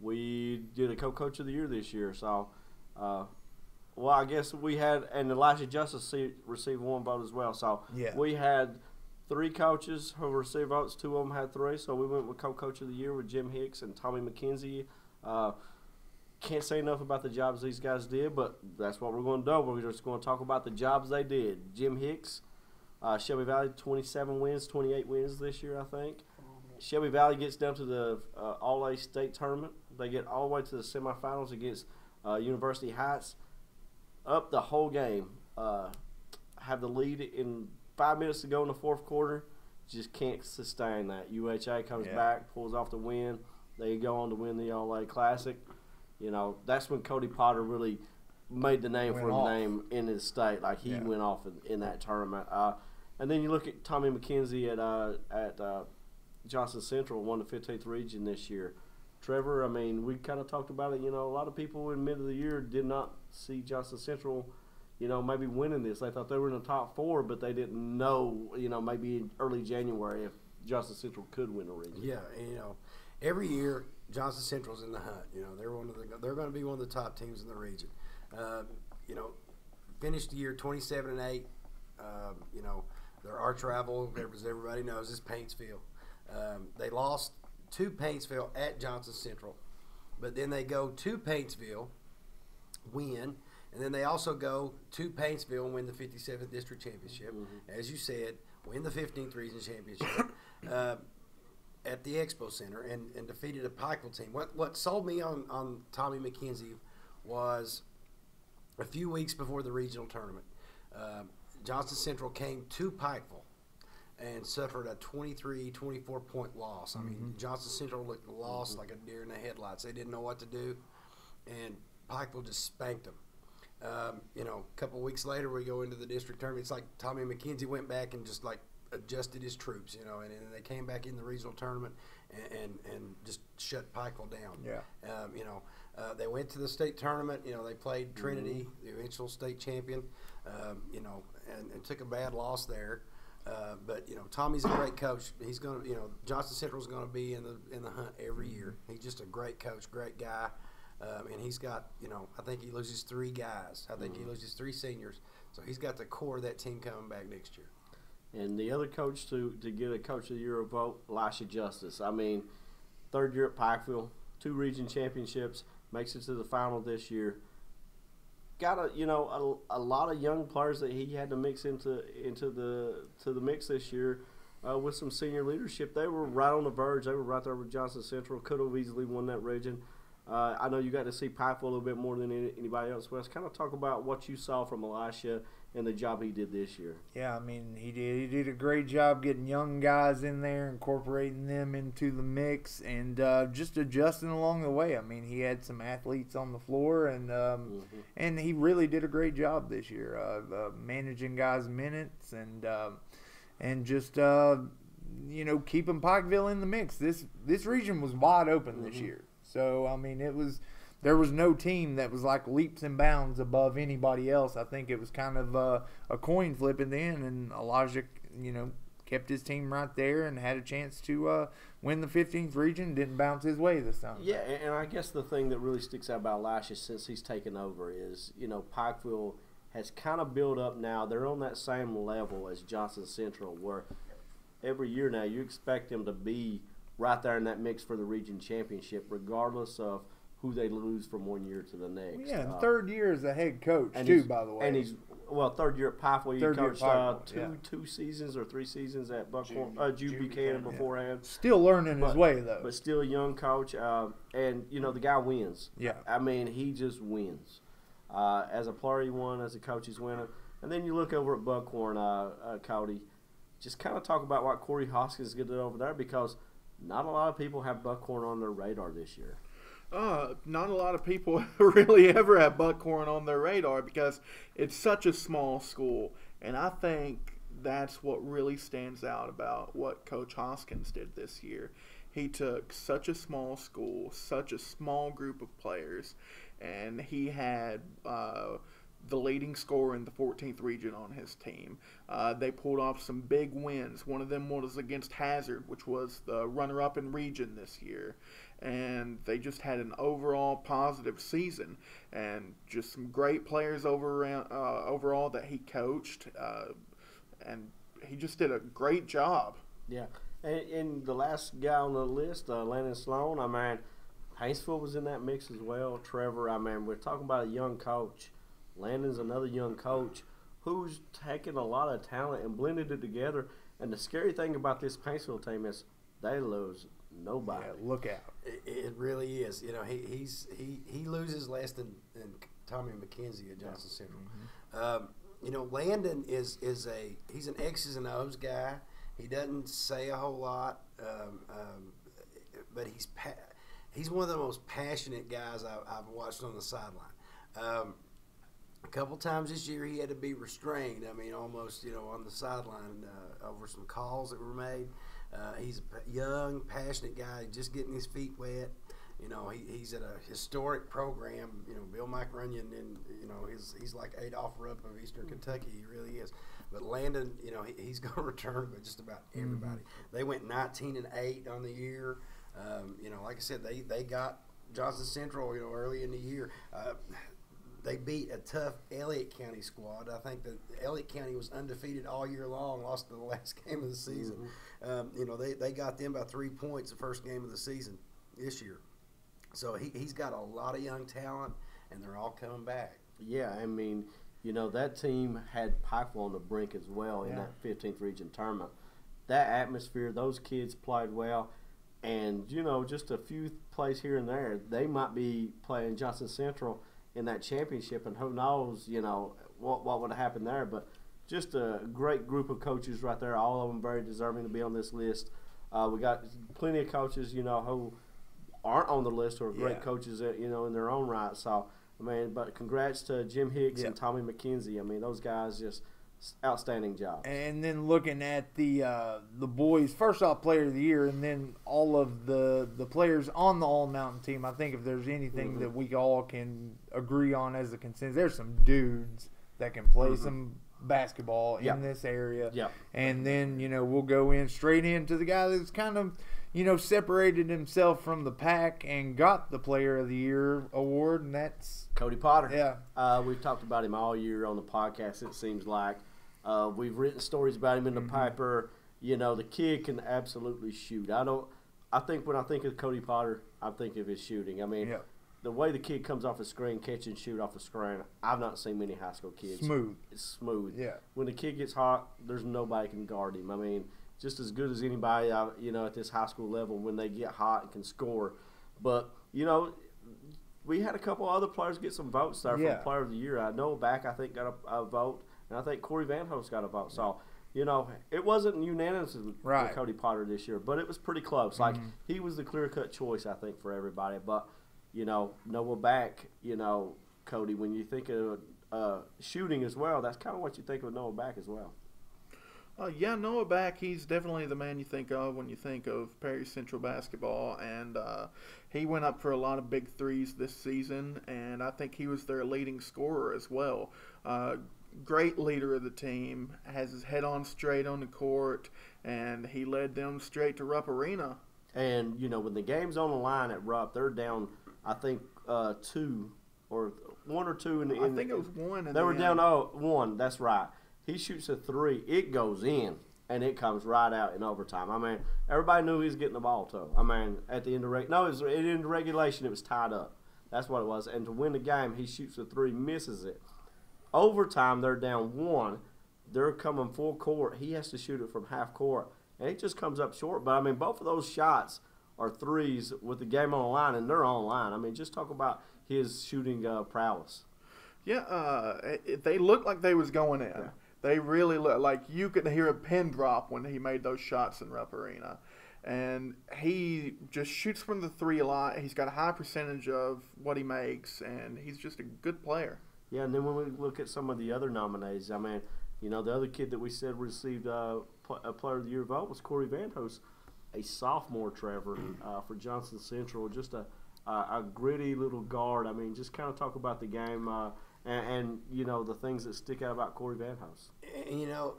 we did a co-coach of the year this year. So, well, I guess we had, and Elisha Justice received 1 vote as well. So Yeah. we had 3 coaches who received votes. 2 of them had 3. So we went with co-coach of the year with Jim Hicks and Tommy McKenzie. Can't say enough about the jobs these guys did, but that's what we're going to do. We're just going to talk about the jobs they did. Jim Hicks, Shelby Valley, 27 wins, 28 wins this year, I think. Shelby Valley gets down to the All-A state tournament. They get all the way to the semifinals against University Heights. Up the whole game. Have the lead in 5 minutes to go in the 4th quarter. Just can't sustain that. UHA comes back, pulls off the win. They go on to win the All-A Classic. You know, that's when Cody Potter really made the name for his name in his state. Like, he went off in that tournament. And then you look at Tommy McKenzie at Johnson Central, won the 15th region this year. Trevor, I mean, we kind of talked about it. You know, a lot of people in mid of the year did not see Johnson Central, you know, maybe winning this. They thought they were in the top 4, but they didn't know, you know, maybe in early January if Johnson Central could win a region. Yeah, and, you know, every year Johnson Central's in the hunt. You know, they're going to be one of the top teams in the region. You know, finished the year 27-8. You know, their arch rival, as everybody knows, is Paintsville. They lost to Paintsville at Johnson Central, but then they go to Paintsville, win, and then they also go to Paintsville and win the 57th District Championship. As you said, win the 15th Region Championship at the Expo Center and defeated a Pikeville team. What sold me on Tommy McKenzie was a few weeks before the regional tournament, Johnson Central came to Pikeville and suffered a 23, 24-point loss. I mean, Johnson Central looked lost like a deer in the headlights. They didn't know what to do, and Pikeville just spanked them. You know, a couple of weeks later, we go into the district tournament. It's like Tommy McKenzie went back and just like adjusted his troops, you know, and they came back in the regional tournament and just shut Pikeville down. You know, they went to the state tournament. You know, they played Trinity, the eventual state champion. You know, and took a bad loss there. But you know, Tommy's a great coach. He's going to, you know, Johnson Central's going to be in the hunt every year. He's just a great coach, great guy, and he's got, you know, I think he loses 3 guys. I think he loses 3 seniors. So he's got the core of that team coming back next year. And the other coach to get a Coach of the Year vote, Elisha Justice. I mean, 3rd year at Pikeville, 2 region championships, makes it to the final this year. Got a lot of young players that he had to mix into the mix this year with some senior leadership. They were right on the verge. They were right there with Johnson Central. Could have easily won that region. I know you got to see Pikeville a little bit more than anybody else. Wes, kind of talk about what you saw from Elisha and the job he did this year. Yeah, I mean, he did a great job getting young guys in there, incorporating them into the mix, and just adjusting along the way. I mean, he had some athletes on the floor, and he really did a great job this year, managing guys' minutes and just you know, keeping Pikeville in the mix. This region was wide open this year, so I mean, it was there was no team that was like leaps and bounds above anybody else. I think it was kind of a coin flip in the end, and Elijah, kept his team right there and had a chance to win the 15th region. Didn't bounce his way this time. Yeah, and I guess the thing that really sticks out about Elisha since he's taken over is, Pikeville has kind of built up now. They're on that same level as Johnson Central, where every year now you expect them to be right there in that mix for the region championship, regardless of who they lose from one year to the next. Yeah, and third year as a head coach too, by the way. And he's third year at Pikeville. You coached two seasons or 3 seasons at Jude Buchanan beforehand. Still learning his way though. But still a young coach, and the guy wins. Yeah, I mean he just wins. As a player, he won. As a coach, he's winning. And then you look over at Buckhorn, Cody. Just kind of talk about what Corey Hoskins did over there, because not a lot of people have Buckhorn on their radar this year. Not a lot of people really ever have Buckhorn on their radar because it's such a small school. And I think that's what really stands out about what Coach Hoskins did this year. He took such a small school, such a small group of players, and he had the leading scorer in the 14th region on his team. They pulled off some big wins. One of them was against Hazard, which was the runner-up in region this year. And they just had an overall positive season, and just some great players overall that he coached, and he just did a great job. Yeah, and the last guy on the list, Landon Sloan, Paintsville was in that mix as well. Trevor, we're talking about a young coach. Landon's another young coach who's taken a lot of talent and blended it together. And the scary thing about this Paintsville team is they lose nobody. Yeah, look out. It really is. He loses less than Tommy McKenzie at Johnson Central. Mm-hmm. Landon is he's an X's and O's guy. He doesn't say a whole lot, but he's one of the most passionate guys I've watched on the sideline. A couple times this year he had to be restrained. Almost on the sideline over some calls that were made. He's a young, passionate guy, just getting his feet wet. He's at a historic program. Bill McRunyon, and he's like Adolph Rupp of Eastern Kentucky. He really is. But Landon, he's going to return with just about everybody. They went 19-8 on the year. Like I said, they got Johnson Central. Early in the year. They beat a tough Elliott County squad. I think that Elliott County was undefeated all year long, lost the last game of the season. Mm-hmm. They got them by 3 points the first game of the season this year. So he's got a lot of young talent, and they're all coming back. Yeah, that team had Pikeville on the brink as well in that 15th region tournament. That atmosphere, those kids played well. And, just a few plays here and there, they might be playing Johnson Central in that championship, and who knows, what would have happened there. But just a great group of coaches right there, all of them very deserving to be on this list. We got plenty of coaches, who aren't on the list, who are great coaches, in their own right. So, but congrats to Jim Hicks and Tommy McKenzie. Those guys just outstanding job. And then looking at the boys, first off, player of the year, and then all of the players on the All Mountain team. I think if there's anything that we all can agree on as a consensus, there's some dudes that can play some basketball in this area. Yeah. And then we'll go straight into the guy that's kind of separated himself from the pack and got the Player of the Year award, and that's Cody Potter. Yeah. We've talked about him all year on the podcast, it seems like. We've written stories about him in the Piper. The kid can absolutely shoot. I think when I think of Cody Potter, I think of his shooting. The way the kid comes off the screen, catch and shoot off the screen, I've not seen many high school kids. It's smooth. Yeah. When the kid gets hot, there's nobody can guard him. Just as good as anybody, at this high school level when they get hot and can score. But, we had a couple other players get some votes there for Player of the Year. Noah Back, I think, got a vote, and I think Corey Van Host got a vote. So, it wasn't unanimous with Cody Potter this year, but it was pretty close. Like, he was the clear-cut choice, I think, for everybody. But, Noah Back, Cody, when you think of shooting as well, that's kind of what you think of Noah Back as well. Yeah, Noah Back, he's definitely the man you think of when you think of Perry Central basketball, and he went up for a lot of big threes this season, and I think he was their leading scorer as well. Great leader of the team, has his head on straight on the court, and he led them straight to Rupp Arena. And, when the game's on the line at Rupp, they're down, I think, 2 or 1 or 2 in the I think it was 1. They were down 1, that's right. He shoots a 3, it goes in, and it comes right out in overtime. I mean, everybody knew he was getting the ball to. I mean, at the end of regulation, it was tied up. That's what it was. And to win the game, he shoots a 3, misses it. Overtime, they're down 1. They're coming full court. He has to shoot it from half court, and it just comes up short. But, I mean, both of those shots are threes with the game on the line, and they're on the line. I mean, just talk about his shooting prowess. Yeah, they looked like they was going in. Yeah. They really look like you could hear a pin drop when he made those shots in Rupp Arena. And he just shoots from the 3 a lot. He's got a high percentage of what he makes, and he's just a good player. Yeah, and then when we look at some of the other nominees, I mean, the other kid that we said received a Player of the Year vote was Corey Vantos, a sophomore, Trevor, for Johnson Central. Just a gritty little guard. I mean, just kind of talk about the game and the things that stick out about Corey Vantos. And,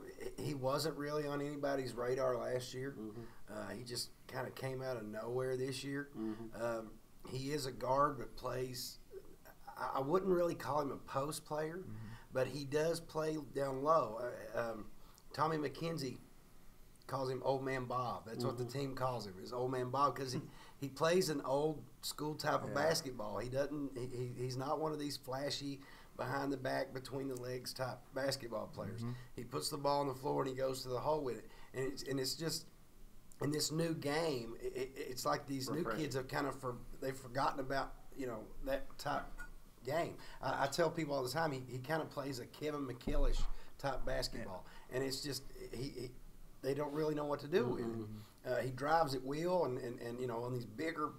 he wasn't really on anybody's radar last year. Mm-hmm. He just kind of came out of nowhere this year. Mm-hmm. He is a guard but plays – I wouldn't really call him a post player, mm-hmm. but he does play down low. Tommy McKenzie calls him Old Man Bob. That's what the team calls him, is Old Man Bob, because he plays an old school type of basketball. He doesn't. He's not one of these flashy behind the back, between the legs type basketball players. Mm-hmm. He puts the ball on the floor and he goes to the hole with it. And it's just in this new game, it's like these new kids have they've forgotten about that type game. I tell people all the time he kind of plays a Kevin McKillish type basketball, and it's just they don't really know what to do with it. He drives at will, and on these bigger,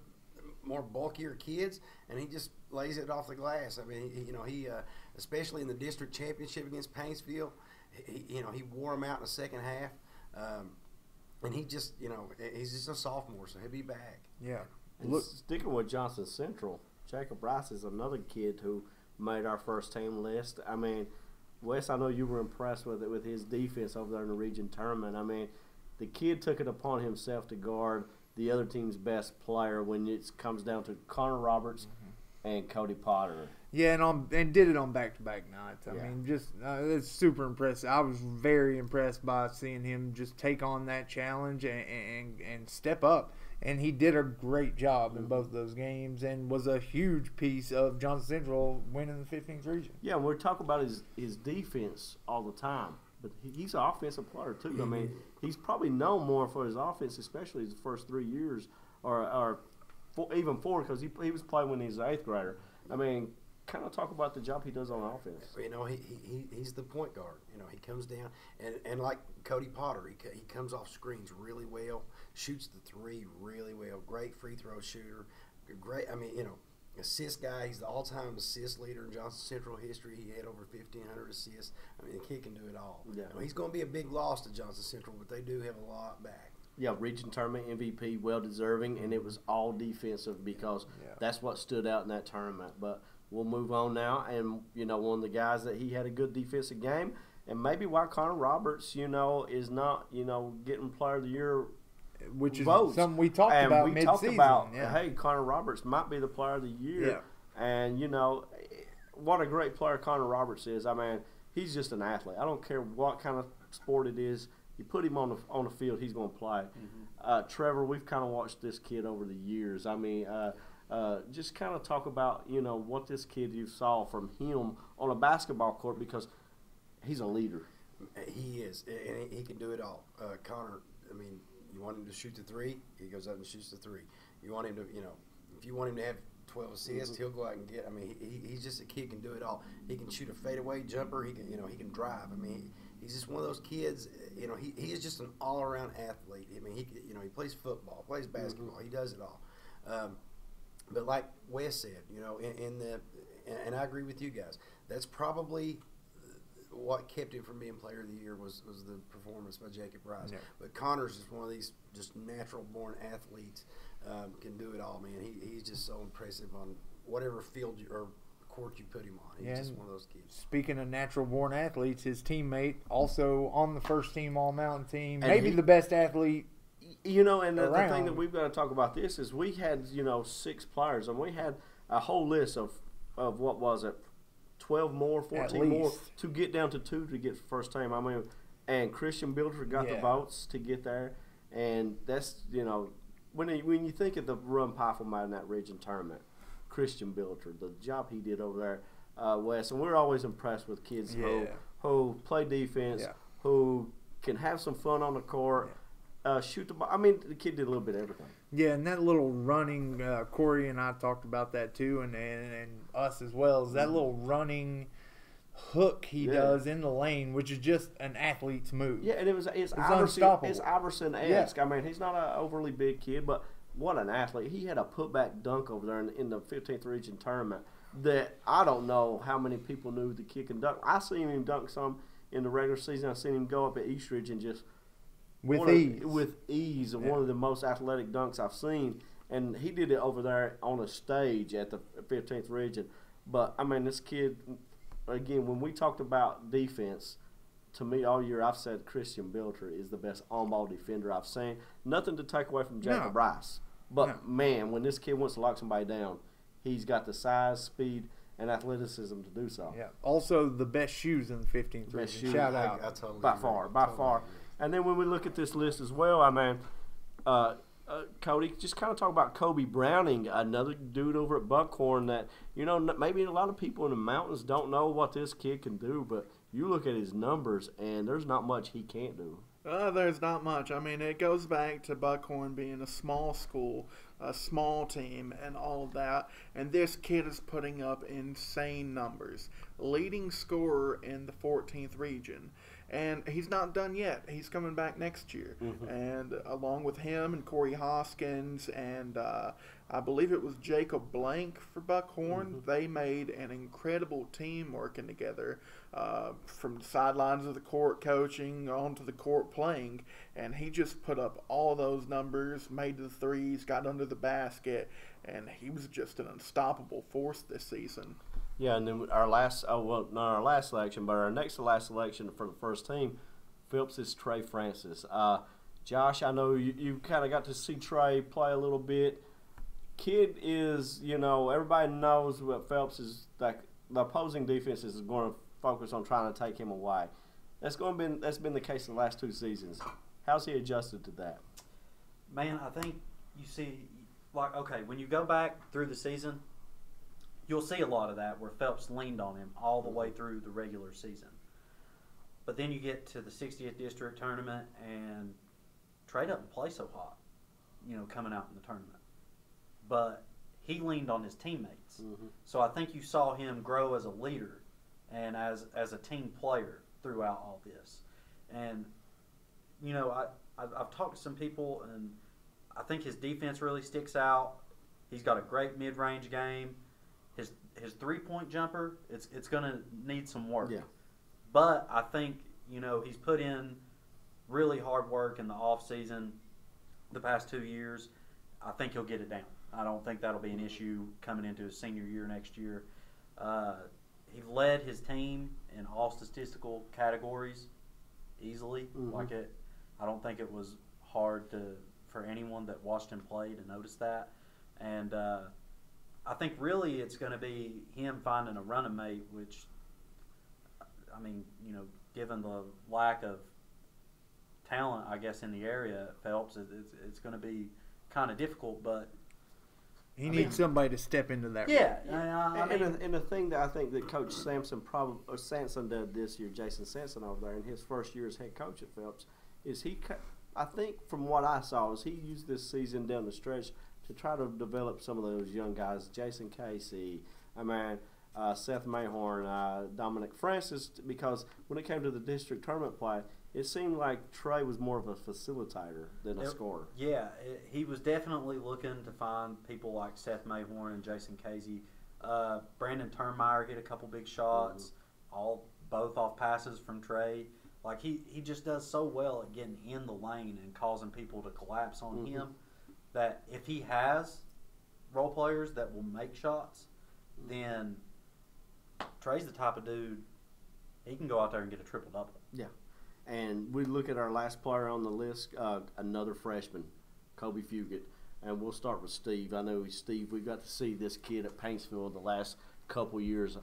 more bulkier kids, and he just lays it off the glass. I mean, he especially in the district championship against Paintsville, he wore them out in the second half, and he just he's just a sophomore, so he'll be back. Yeah. And sticking with Johnson Central, Jacob Rice is another kid who made our first team list. I mean, Wes, I know you were impressed with his defense over there in the region tournament. I mean, the kid took it upon himself to guard the other team's best player when it comes down to Connor Roberts and Cody Potter. Yeah, and did it on back-to-back nights. I mean, just it's super impressive. I was very impressed by seeing him just take on that challenge and step up. And he did a great job in both of those games and was a huge piece of Johnson Central winning the 15th region. Yeah, we talk about his defense all the time, but he's an offensive player too. I mean, he's probably known more for his offense, especially his first 3 years or even 4, because he was playing when he was an 8th grader. I mean, kind of talk about the job he does on offense. He's the point guard. He comes down and like Cody Potter, he comes off screens really well, shoots the 3 really well. Great free throw shooter. Great. I mean, assist guy. He's the all-time assist leader in Johnson Central history. He had over 1,500 assists. I mean, the kid can do it all. Yeah. He's going to be a big loss to Johnson Central, but they do have a lot back. Yeah, region tournament MVP, well deserving, and it was all defensive because that's what stood out in that tournament. But we'll move on now, and one of the guys that he had a good defensive game, and maybe why Connor Roberts, is not getting Player of the Year, which is votes. something we talked about mid-season. Talked about, hey, Connor Roberts might be the Player of the Year, and what a great player Connor Roberts is. I mean, he's just an athlete. I don't care what kind of sport it is. You put him on the field, he's going to play. Mm-hmm. Trevor, we've kind of watched this kid over the years. I mean, just kind of talk about what this kid you saw from him on a basketball court, because he's a leader. He is, and he can do it all. Connor, I mean, you want him to shoot the 3, he goes up and shoots the 3. You want him to, if you want him to have 12 assists, he'll go out and get. I mean, he's just a kid can do it all. He can shoot a fadeaway jumper. He can, he can drive. I mean, he's just one of those kids. He is just an all-around athlete. I mean, he plays football, plays basketball. He does it all. But like Wes said, and I agree with you guys. That's probably what kept him from being Player of the Year was the performance by Jacob Rice. Yeah. But Connor's just one of these just natural-born athletes, can do it all, man. He's just so impressive on whatever field or court you put him on. He's just one of those kids. Speaking of natural-born athletes, his teammate also on the first team All-Mountain team, And maybe the best athlete. You know, and the Around. thing that we've got to talk about this is we had, 6 players, and we had a whole list of what was it, 12 more, 14 more least. to get down to 2 to get first team. I mean, and Christian Builder got the Yeah. votes to get there, and that's, when you think of the run powerful man in that region tournament, Christian Builder, the job he did over there, Wes, and we're always impressed with kids who play defense, Yeah. who can have some fun on the court. Shoot the ball. I mean, the kid did a little bit of everything. Yeah, and that little running, Corey and I talked about that too, and us as well, is that little running hook he does in the lane, which is just an athlete's move. Yeah, and it's unstoppable. It's Iverson-esque. Yeah. I mean, he's not an overly big kid, but what an athlete. He had a putback dunk over there in the 15th region tournament that I don't know how many people knew the kid can dunk. I seen him dunk some in the regular season. I seen him go up at Eastridge and just With ease. one of the most athletic dunks I've seen, and he did it over there on a stage at the 15th region. But I mean, this kid, again, when we talked about defense, to me all year I've said Christian Builder is the best on-ball defender I've seen. Nothing to take away from Jacob Rice, but man, when this kid wants to lock somebody down, he's got the size, speed, and athleticism to do so. Yeah. Also, the best shoes in the 15th Best region. shoes. Shout out. I totally By agree. far. Totally agree. And then when we look at this list as well, I mean, Cody, just kind of talk about Kobe Browning, another dude over at Buckhorn that, maybe a lot of people in the mountains don't know what this kid can do, but you look at his numbers, and there's not much he can't do. There's not much. I mean, it goes back to Buckhorn being a small school, a small team, and all of that. And this kid is putting up insane numbers. Leading scorer in the 14th region. And he's not done yet. He's coming back next year. Mm-hmm. And along with him and Corey Hoskins and I believe it was Jacob Blank for Buckhorn, they made an incredible team working together from the sidelines of the court coaching onto the court playing. And he just put up all those numbers, made the threes, got under the basket, and he was just an unstoppable force this season. Yeah, and then our last, not our last selection, but our next to last selection for the first team, Phillips is Trey Francis. Josh, I know you kind of got to see Trey play a little bit. Kid is, everybody knows what Phelps is like. The opposing defense is going to focus on trying to take him away. That's been the case the last 2 seasons. How's he adjusted to that? Man, I think you see, when you go back through the season, you'll see a lot of that where Phelps leaned on him all the way through the regular season. But then you get to the 60th district tournament, and Trey doesn't play so hot, coming out in the tournament. But he leaned on his teammates. Mm-hmm. So I think you saw him grow as a leader and as a team player throughout all this. And, I've talked to some people, and I think his defense really sticks out. He's got a great mid-range game. His three-point jumper, it's going to need some work. Yeah. But I think, he's put in really hard work in the off-season the past 2 years. I think he'll get it down. I don't think that'll be an issue coming into his senior year next year. He led his team in all statistical categories easily. Mm-hmm. I don't think it was hard for anyone that watched him play to notice that. And I think really it's going to be him finding a running mate, which, given the lack of talent, I guess, in the area, Phelps, it's going to be kind of difficult, but He needs somebody to step into that role. And the thing that I think that Coach Sampson did this year, Jason Sampson over there in his first year as head coach at Phelps, is I think from what I saw, is he used this season down the stretch to try to develop some of those young guys, Jason Casey, Seth Mayhorn, Dominic Francis, because when it came to the district tournament play, it seemed like Trey was more of a facilitator than a scorer. Yeah, he was definitely looking to find people like Seth Mayhorn and Jason Casey. Brandon Turnmeyer hit a couple big shots. All both off passes from Trey. Like he just does so well at getting in the lane and causing people to collapse on him that if he has role players that will make shots, then Trey's the type of dude, he can go out there and get a triple-double. Yeah. And we look at our last player on the list, another freshman, Kobe Fugit. And we'll start with Steve. I know, Steve, we got to see this kid at Paintsville the last couple years.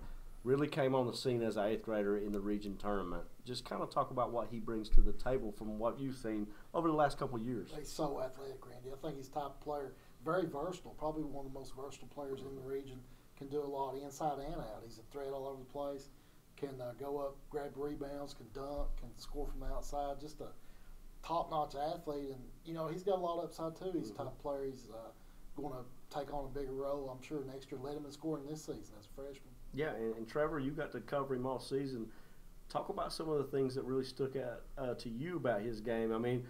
Really came on the scene as an 8th grader in the region tournament. Just kind of talk about what he brings to the table from what you've seen over the last couple of years. He's so athletic, Randy. I think he's a top player. Very versatile, probably one of the most versatile players in the region. Can do a lot inside and out. He's a threat all over the place. Can go up, grab rebounds, can dunk, can score from the outside. Just a top-notch athlete. And, you know, he's got a lot of upside, too. He's a top player. He's going to take on a bigger role, I'm sure, next year. Let him in scoring this season as a freshman. Yeah, and Trevor, you got to cover him all season. Talk about some of the things that really stuck out to you about his game. I mean,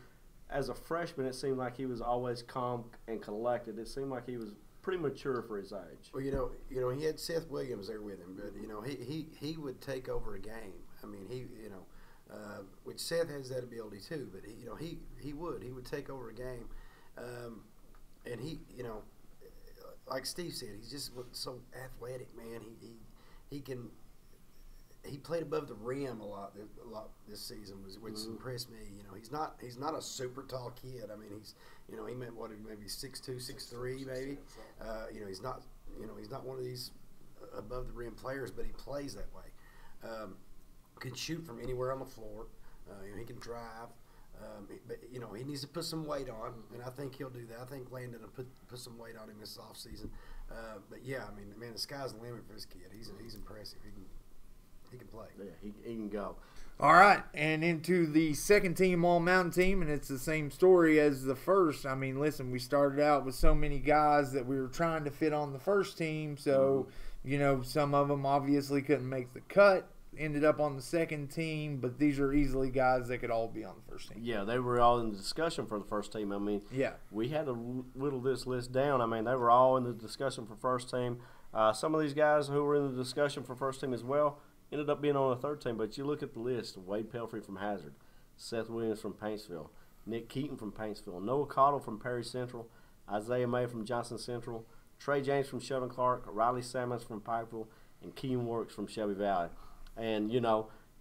as a freshman, it seemed like he was always calm and collected. It seemed like he was pretty mature for his age. Well, you know, he had Seth Williams there with him, but you know, he would take over a game. I mean, which Seth has that ability too. But he would take over a game, and he, you know, like Steve said, he's just so athletic, man. He played above the rim a lot this season, which impressed me. You know, he's not a super tall kid. I mean, he meant maybe 6'2", 6'3", maybe. He's not one of these above the rim players, but he plays that way. Can shoot from anywhere on the floor. He can drive. But he needs to put some weight on, and I think he'll do that. I think Landon will put some weight on him this offseason. But yeah, I mean, man, the sky's the limit for this kid. He's impressive. He can play. Yeah, he can go. All right, and into the second team All-Mountain team, and it's the same story as the first. I mean, listen, we started out with so many guys that we were trying to fit on the first team, so, some of them obviously couldn't make the cut, ended up on the second team, but these are easily guys that could all be on the first team. Yeah, they were all in the discussion for the first team. I mean, yeah, we had to whittle this list down. I mean, they were all in the discussion for first team. Some of these guys who were in the discussion for first team as well ended up being on the third team. But you look at the list: Wade Pelfrey from Hazard, Seth Williams from Paintsville, Nick Keaton from Paintsville, Noah Cottle from Perry Central, Isaiah May from Johnson Central, Trey James from Sheldon Clark, Riley Sammons from Pikeville, and Keem Works from Shelby Valley. And,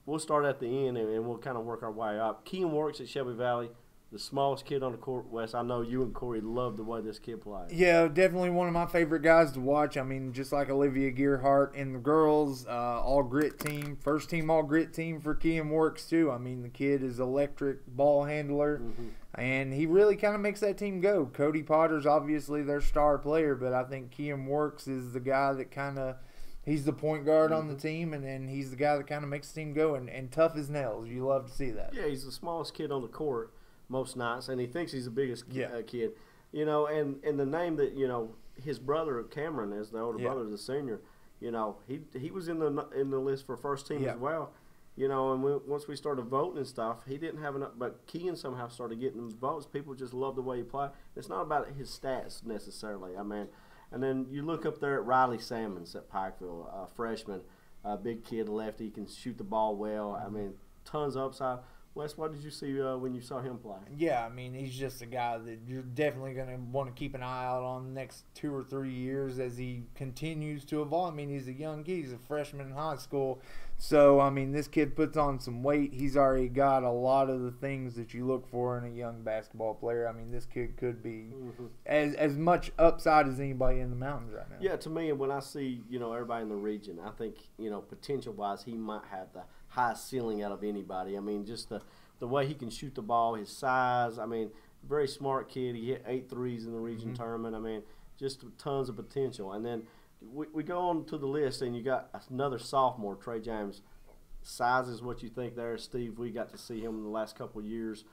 we'll start at the end and we'll kind of work our way up. Keem Works at Shelby Valley, the smallest kid on the court, Wes. I know you and Corey love the way this kid plays. Yeah, definitely one of my favorite guys to watch. I mean, just like Olivia Gearhart and the girls, all grit team, first team all grit team for Keem Works too. I mean, the kid is electric ball handler, and he really kind of makes that team go. Cody Potter's obviously their star player, but I think Keem Works is the guy that kind of – he's the point guard on the team, and then he's the guy that kind of makes the team go, and tough as nails. You love to see that. Yeah, he's the smallest kid on the court most nights, and he thinks he's the biggest kid. And the name that, his brother Cameron is the older brother, the senior, he was in the list for first team as well. And once we started voting and stuff, he didn't have enough, but Kean somehow started getting votes. People just love the way he played. It's not about his stats necessarily. I mean, and then you look up there at Riley Sammons at Pikeville, a freshman, a big kid, lefty, can shoot the ball well. I mean, tons of upside. Wes, what did you see when you saw him play? Yeah, I mean, he's just a guy that you're definitely going to want to keep an eye out on the next 2 or 3 years as he continues to evolve. I mean, he's a young kid. He's a freshman in high school. So, I mean, this kid puts on some weight. He's already got a lot of the things that you look for in a young basketball player. I mean, this kid could be as much upside as anybody in the mountains right now. Yeah, to me, when I see, everybody in the region, I think, potential-wise, he might have the highest ceiling out of anybody. I mean, just the way he can shoot the ball, his size. I mean, very smart kid. He hit 8 threes in the region tournament. I mean, just tons of potential. And then we go on to the list, and you got another sophomore, Trey James. Size is what you think there, Steve. We got to see him in the last couple of years.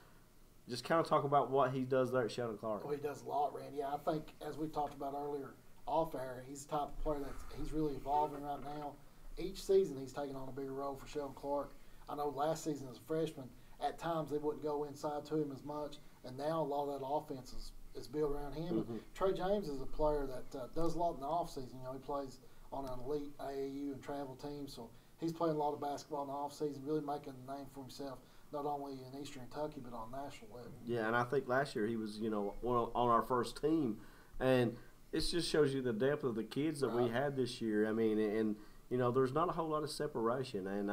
Just kind of talk about what he does there at Sheldon Clark. Well, he does a lot, Randy. I think, as we talked about earlier, off air, he's the type of player he's really evolving right now. Each season he's taking on a bigger role for Sheldon Clark. I know last season as a freshman, at times they wouldn't go inside to him as much, and now a lot of that offense is built around him. Trey James is a player that does a lot in the offseason. He plays on an elite AAU and travel team, so he's playing a lot of basketball in the offseason, really making a name for himself, not only in Eastern Kentucky but on national level. Yeah, and I think last year he was, on our first team, and it just shows you the depth of the kids that we had this year. I mean, and there's not a whole lot of separation. And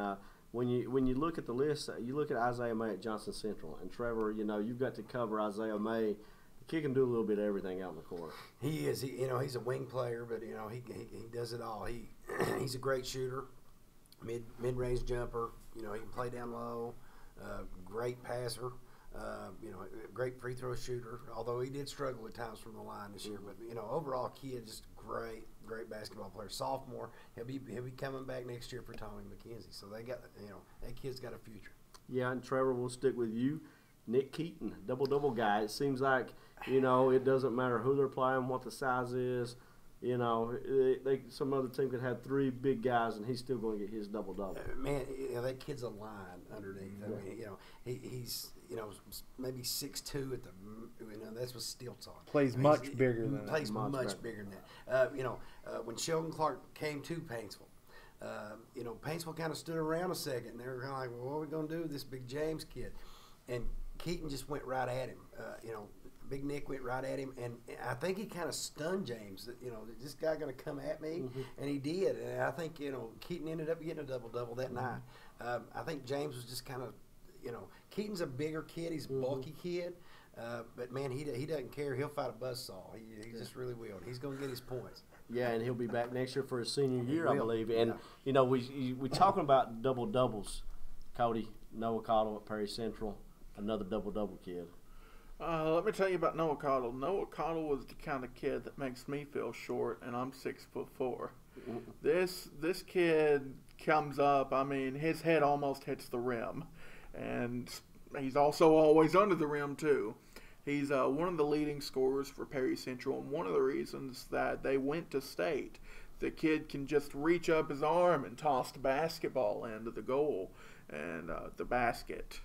when you look at the list, you look at Isaiah May at Johnson Central, and Trevor, you've got to cover Isaiah May. The kid can do a little bit of everything out in the court. He is. He's a wing player, but he does it all. He's a great shooter, mid-range jumper. He can play down low. Great passer. Great free throw shooter. Although he did struggle at times from the line this year, but overall kid, just great basketball player. Sophomore, he'll be coming back next year for Tommy McKenzie. So they got that kid's got a future. Yeah, and Trevor, will stick with you. Nick Keaton, double guy. It seems like it doesn't matter who they're playing, what the size is. Some other team could have 3 big guys, and he's still going to get his double. Man, that kid's a line underneath. I mean, he's maybe 6'2" at the that's what stilts on. Plays much bigger than that. Plays much bigger than that. When Sheldon Clark came to Paintsville, Paintsville kind of stood around a second, and they were kind of like, well, what are we going to do with this big James kid? And Keaton just went right at him. Big Nick went right at him, and I think he kind of stunned James. That is this guy going to come at me? And he did. And I think Keaton ended up getting a double that night. I think James was just kind of Keaton's a bigger kid. He's a bulky kid, but man, he doesn't care. He'll fight a buzzsaw. He just really will. He's going to get his points. Yeah, and he'll be back next year for his senior year, I believe. And we talking about doubles. Cody, Noah Cottle at Perry Central, another double kid. Let me tell you about Noah Cottle. Noah Cottle was the kind of kid that makes me feel short, and I'm 6'4". This kid comes up. I mean, his head almost hits the rim, and he's also always under the rim too. He's one of the leading scorers for Perry Central, and one of the reasons that they went to state. The kid can just reach up his arm and toss the basketball into the goal and the basket.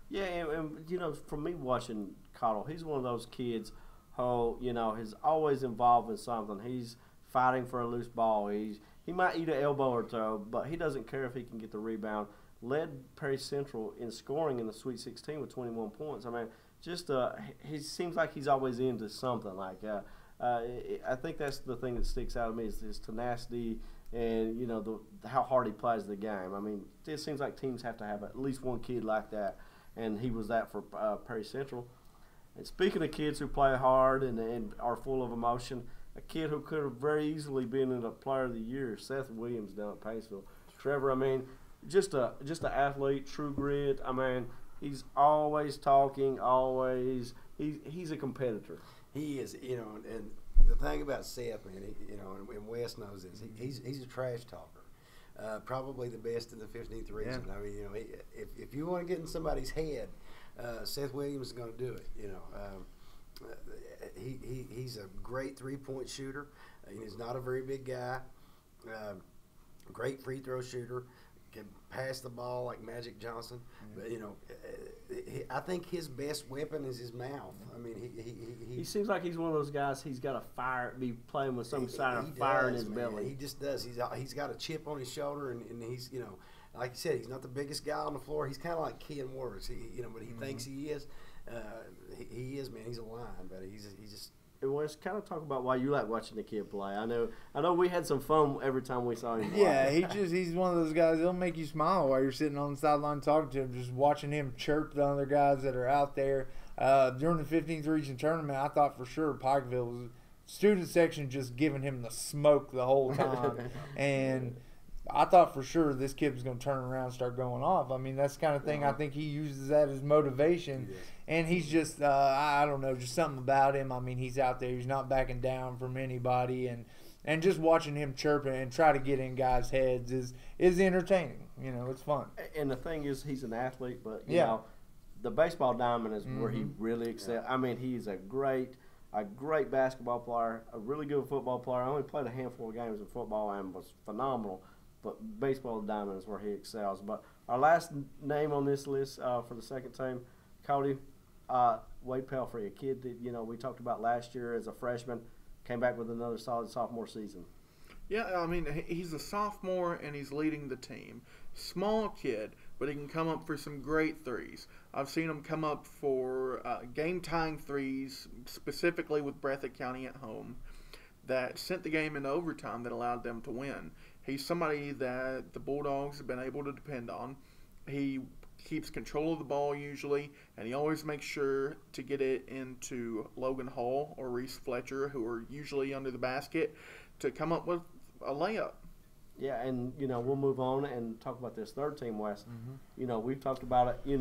Yeah, and for me watching Cottle, he's one of those kids who, is always involved in something. He's fighting for a loose ball. He might eat an elbow or two, but he doesn't care if he can get the rebound. Led Perry Central in scoring in the Sweet 16 with 21 points. I mean, he seems like he's always into something. Like I think that's the thing that sticks out to me is his tenacity and how hard he plays the game. I mean, it seems like teams have to have at least one kid like that. And he was that for Perry Central. And speaking of kids who play hard and are full of emotion, a kid who could have very easily been in a Player of the Year, Seth Williams down at Paintsville. Trevor, I mean, just an athlete, true grit. I mean, he's always talking, always. He's a competitor. He is, and the thing about Seth, man, and Wes knows this. He's a trash talker. Probably the best in the 15th region. Yeah. I mean, if you want to get in somebody's head, Seth Williams is going to do it. He's a great 3-point shooter. He's not a very big guy. Great free throw shooter. Can pass the ball like Magic Johnson. But I think his best weapon is his mouth. I mean, he seems like he's one of those guys. He's got be playing with some kind of fire in his belly. He just does. He's got a chip on his shoulder, and he's like you said, he's not the biggest guy on the floor. He's kind of like Ken Waters. But he thinks he is. He is, man. He's a line, but he's just. Wes, kind of talk about why you like watching the kid play. I know we had some fun every time we saw him play. Yeah, he's one of those guys. He'll make you smile while you're sitting on the sideline talking to him, just watching him chirp the other guys that are out there. During the 15th region tournament, I thought for sure Pikeville was student section just giving him the smoke the whole time, and I thought for sure this kid was going to turn around and start going off. I mean, that's the kind of thing I think he uses that as motivation. And he's just, I don't know, just something about him. I mean, he's out there. He's not backing down from anybody. And just watching him chirping and try to get in guys' heads is entertaining. It's fun. And the thing is, he's an athlete, but, you know, the baseball diamond is where he really excels. I mean, he's a great basketball player, a really good football player. I only played a handful of games in football and was phenomenal. But baseball diamond is where he excels. But our last name on this list for the second team, Cody, Wade Pelfrey, a kid that we talked about last year as a freshman, came back with another solid sophomore season. Yeah, I mean, he's a sophomore and he's leading the team. Small kid, but he can come up for some great threes. I've seen him come up for game-tying threes, specifically with Breathitt County at home, that sent the game into overtime that allowed them to win. He's somebody that the Bulldogs have been able to depend on. He keeps control of the ball usually, and he always makes sure to get it into Logan Hall or Reese Fletcher, who are usually under the basket, to come up with a layup. Yeah, and, we'll move on and talk about this third team, Wes. We've talked about it,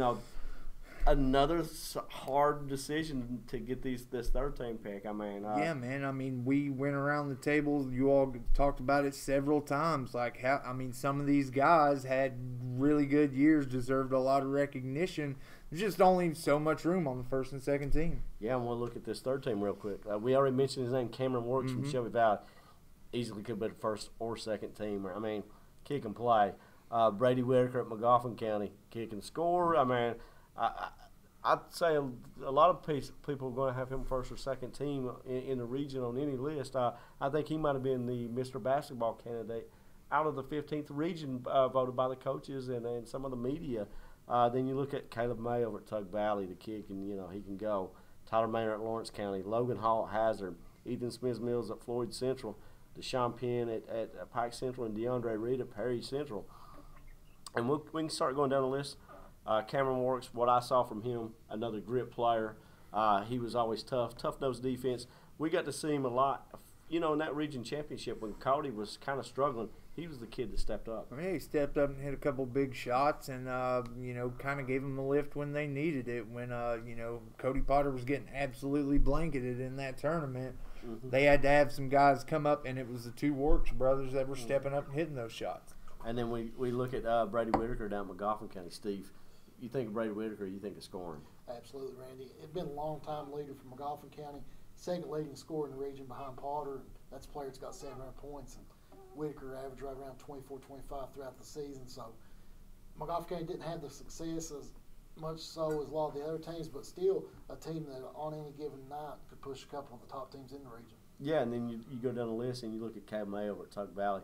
another hard decision to get this third team pick. I mean, yeah, man. I mean, we went around the table. You all talked about it several times. Like, some of these guys had really good years, deserved a lot of recognition. There's just only so much room on the first and second team. Yeah, and we'll look at this third team real quick. We already mentioned his name, Cameron Works from Shelby Valley. Easily could be the first or second team. I mean, kick and play. Brady Whitaker at McGoffin County, kick and score. I mean, I'd say a lot of people are going to have him first or second team in the region on any list. I think he might have been the Mr. Basketball candidate out of the 15th region voted by the coaches and some of the media. Then you look at Caleb May over at Tug Valley, the kick, and, he can go. Tyler Maynard at Lawrence County, Logan Hall at Hazard, Ethan Smith-Mills at Floyd Central, Deshaun Penn at Pike Central, and DeAndre Reed at Perry Central. And we can start going down the list. Cameron Works, what I saw from him, another grit player. He was always tough-nosed defense. We got to see him a lot. In that region championship when Cody was kind of struggling, he was the kid that stepped up. I mean, he stepped up and hit a couple big shots and, kind of gave them a lift when they needed it. When, Cody Potter was getting absolutely blanketed in that tournament. They had to have some guys come up, and it was the two Works brothers that were stepping up and hitting those shots. And then we look at Brady Whitaker down at McGoffin County. Steve, you think of Brady Whitaker, you think of scoring? Absolutely, Randy. It's been a long-time leader for McGoffin County, second leading scorer in the region behind Potter. That's a player that's got 700 points, and Whitaker averaged right around 24, 25 throughout the season. So McGoffin County didn't have the success as much so as a lot of the other teams, but still a team that on any given night could push a couple of the top teams in the region. Yeah, and then you go down the list and you look at Cab May over at Tug Valley.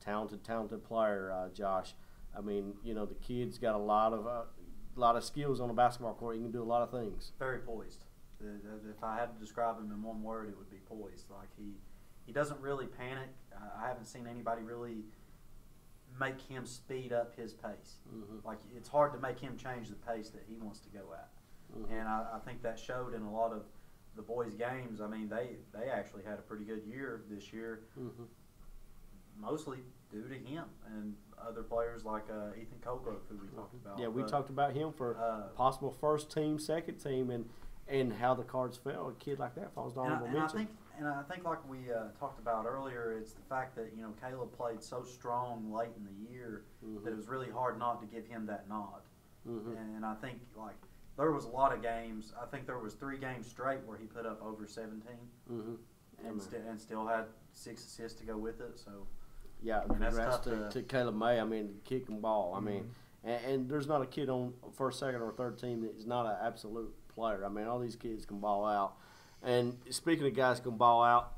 Talented player, Josh. I mean, the kid's got a lot of skills on the basketball court. He can do a lot of things. Very poised. If I had to describe him in one word, it would be poised. Like he doesn't really panic. I haven't seen anybody really make him speed up his pace. Like it's hard to make him change the pace that he wants to go at. And I think that showed in a lot of the boys' games. I mean, they actually had a pretty good year this year, mostly due to him and other players like Ethan Colgrove, who we talked about. Yeah, we talked about him for possible first team, second team, and how the cards fell. A kid like that falls down honorable mention. And I think like we talked about earlier, it's the fact that, Caleb played so strong late in the year that it was really hard not to give him that nod. And I think, like, there was a lot of games. I think there was 3 games straight where he put up over 17 and still had 6 assists to go with it. So, yeah, congrats to Caleb May. I mean, kick and ball. I mean, and there's not a kid on first, second, or third team that is not an absolute player. I mean, all these kids can ball out. And speaking of guys can ball out,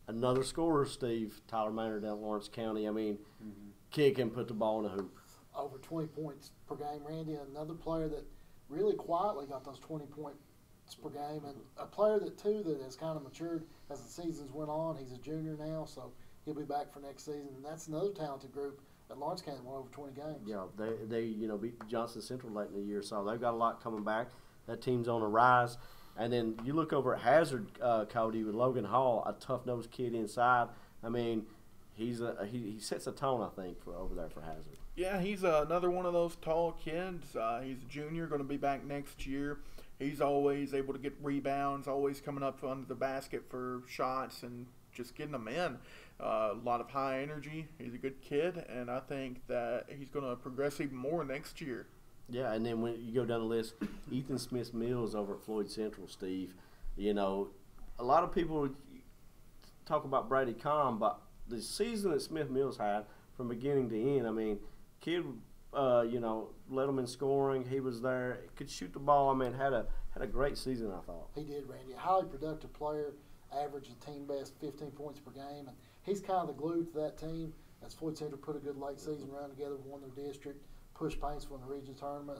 another scorer, Steve, Tyler Maynard down at Lawrence County. I mean, kick and put the ball in the hoop. Over 20 points per game, Randy. Another player that really quietly got those 20 points per game. And a player that has kind of matured as the seasons went on. He's a junior now, so he'll be back for next season. And that's another talented group at Lawrence County, won over 20 games. Yeah, they beat Johnson Central late in the year, so they've got a lot coming back. That team's on a rise. And then you look over at Hazard, Cody, with Logan Hall, a tough-nosed kid inside. I mean, he sets a tone, I think, for over there for Hazard. Yeah, he's another one of those tall kids. He's a junior, going to be back next year. He's always able to get rebounds, always coming up under the basket for shots and just getting them in. A lot of high energy. He's a good kid, and I think that he's going to progress even more next year. Yeah, and then when you go down the list, Ethan Smith-Mills over at Floyd Central, Steve. A lot of people talk about Brady Kahn, but the season that Smith-Mills had from beginning to end, I mean, kid, led him in scoring. He was there, could shoot the ball. I mean, had a great season, I thought. He did, Randy. A highly productive player. averaged a team best 15 points per game. And he's kind of the glue to that team. As Floyd Central put a good late season run together, won their district, pushed Paintsville in the region tournament.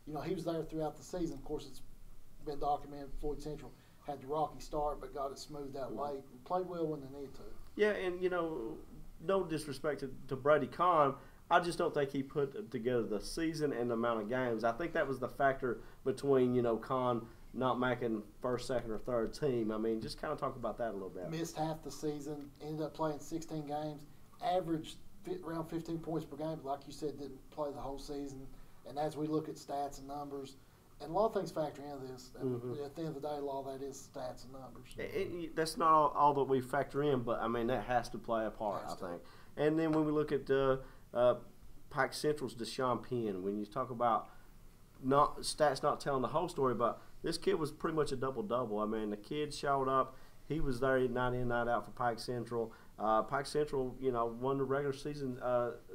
And, he was there throughout the season. Of course, it's been documented Floyd Central had the rocky start but got it smoothed out late and played well when they needed to. Yeah, and, no disrespect to Brady Kahn, I just don't think he put together the season and the amount of games. I think that was the factor between, Kahn not making first, second, or third team. I mean, just kind of talk about that a little bit. Missed half the season, ended up playing 16 games, averaged around 15 points per game, but like you said, didn't play the whole season. And as we look at stats and numbers, and a lot of things factor into this. At the end of the day, a lot of that is stats and numbers. That's not all that we factor in, but, I mean, that has to play a part, I think. And then when we look at Pike Central's Deshaun Penn, when you talk about stats not telling the whole story, but this kid was pretty much a double-double. I mean, the kid showed up. He was there night in, night out for Pike Central. Pike Central, won the regular season,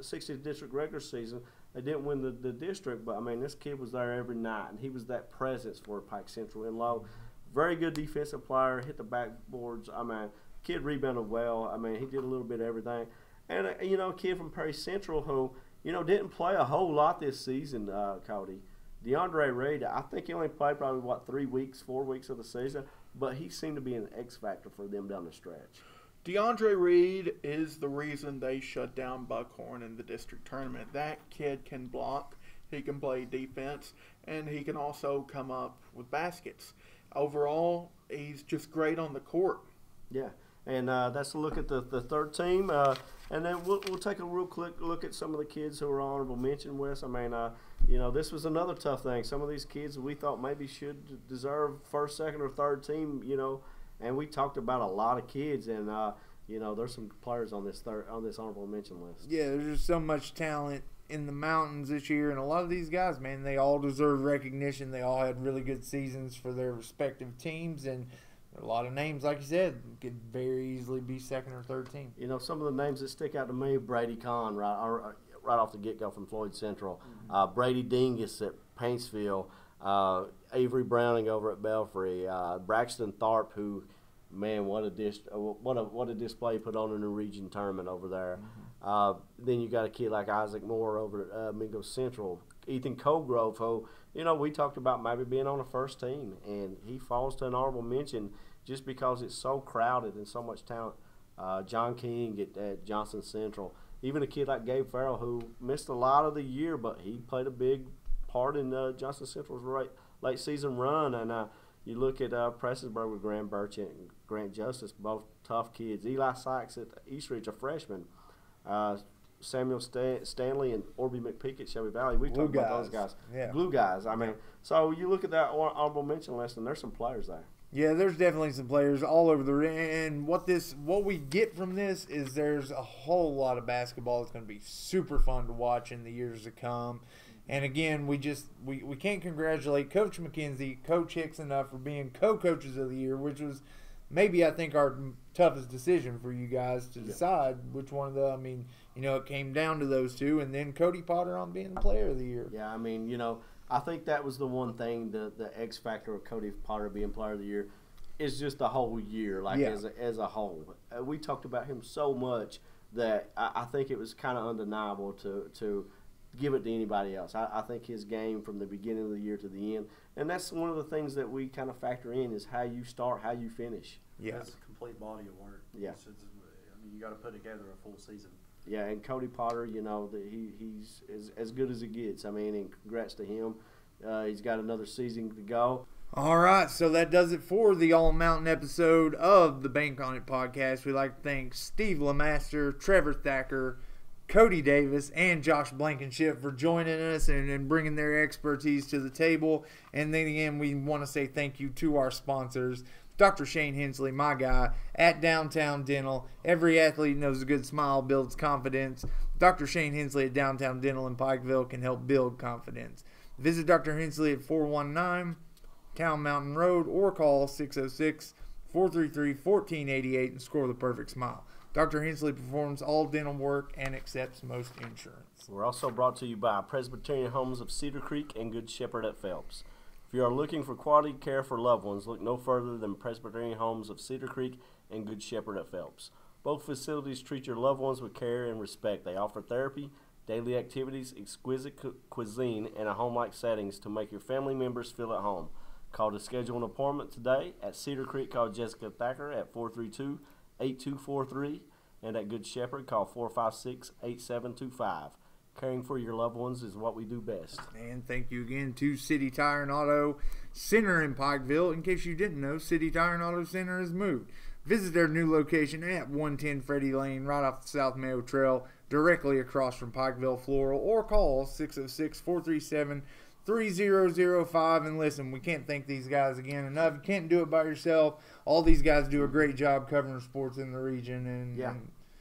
60th district regular season. They didn't win the district, but, I mean, this kid was there every night, and he was that presence for Pike Central in low. Very good defensive player, hit the backboards. I mean, kid rebounded well. I mean, he did a little bit of everything. And, a kid from Perry Central who, didn't play a whole lot this season, Cody. DeAndre Reed, I think he only played probably, 4 weeks of the season, but he seemed to be an X factor for them down the stretch. DeAndre Reed is the reason they shut down Buckhorn in the district tournament. That kid can block, he can play defense, and he can also come up with baskets. Overall, he's just great on the court. Yeah, and that's a look at the third team. And then we'll take a real quick look at some of the kids who are honorable mention, Wes. I mean, this was another tough thing. Some of these kids we thought maybe should deserve first, second, or third team, and we talked about a lot of kids, and there's some players on this honorable mention list. Yeah, there's just so much talent in the mountains this year, and a lot of these guys, man, they all deserve recognition. They all had really good seasons for their respective teams, and a lot of names, like you said, could very easily be second or third team. Some of the names that stick out to me: Brady Kahn, right off the get-go from Floyd Central, Brady Dingus at Paintsville, Avery Browning over at Belfry, Braxton Tharp, who, man, what a display he put on in the region tournament over there. Then you got a kid like Isaac Moore over at Mingo Central, Ethan Colgrove, who we talked about maybe being on the first team, and he falls to an honorable mention just because it's so crowded and so much talent. John King at Johnson Central, even a kid like Gabe Farrell, who missed a lot of the year, but he played a big part in Johnson Central's late season run. And you look at Prestonsburg with Grant Burchett and Grant Justice, both tough kids. Eli Sykes at Eastridge, a freshman. Samuel Stanley and Orby McPeak at Shelby Valley. We talked about those guys. Yeah. Glue guys. I mean, so you look at that honorable mention list, and there's some players there. Yeah, there's definitely some players all over the and what we get from this is there's a whole lot of basketball that's going to be super fun to watch in the years to come. And again, we can't congratulate Coach McKenzie, Coach Hicks enough for being co-coaches of the year, which was maybe I think our toughest decision for you guys to decide which one of the. I mean, it came down to those two, and then Cody Potter on being the player of the year. Yeah, I mean, I think that was the one thing, the X factor of Cody Potter being player of the year is just the whole year, as a whole. We talked about him so much that I think it was kind of undeniable to give it to anybody else. I think his game from the beginning of the year to the end, and that's one of the things that we kind of factor in is how you start, how you finish. Yeah, that's a complete body of work. Yeah, you got to put together a full season. Yeah, and Cody Potter, he's as good as it gets. I mean, and congrats to him. He's got another season to go. All right, so that does it for the All Mountain episode of the Bank On It podcast. We'd like to thank Steve LeMaster, Trevor Thacker, Cody Davis, and Josh Blankenship for joining us and bringing their expertise to the table. And then again, we want to say thank you to our sponsors, Dr. Shane Hensley, my guy, at Downtown Dental. Every athlete knows a good smile builds confidence. Dr. Shane Hensley at Downtown Dental in Pikeville can help build confidence. Visit Dr. Hensley at 419 Town Mountain Road or call 606-433-1488 and score the perfect smile. Dr. Hensley performs all dental work and accepts most insurance. We're also brought to you by Presbyterian Homes of Cedar Creek and Good Shepherd at Phelps. If you are looking for quality care for loved ones, look no further than Presbyterian Homes of Cedar Creek and Good Shepherd at Phelps. Both facilities treat your loved ones with care and respect. They offer therapy, daily activities, exquisite cuisine, and a home-like settings to make your family members feel at home. Call to schedule an appointment today. At Cedar Creek, call Jessica Thacker at 432-8243, and at Good Shepherd, call 456-8725. Caring for your loved ones is what we do best. And thank you again to City Tire and Auto Center in Pikeville. In case you didn't know, City Tire and Auto Center has moved. Visit their new location at 110 Freddie Lane, right off the South Mayo Trail, directly across from Pikeville Floral, or call 606-437-3005. And listen, we can't thank these guys again enough. You can't do it by yourself. All these guys do a great job covering sports in the region. And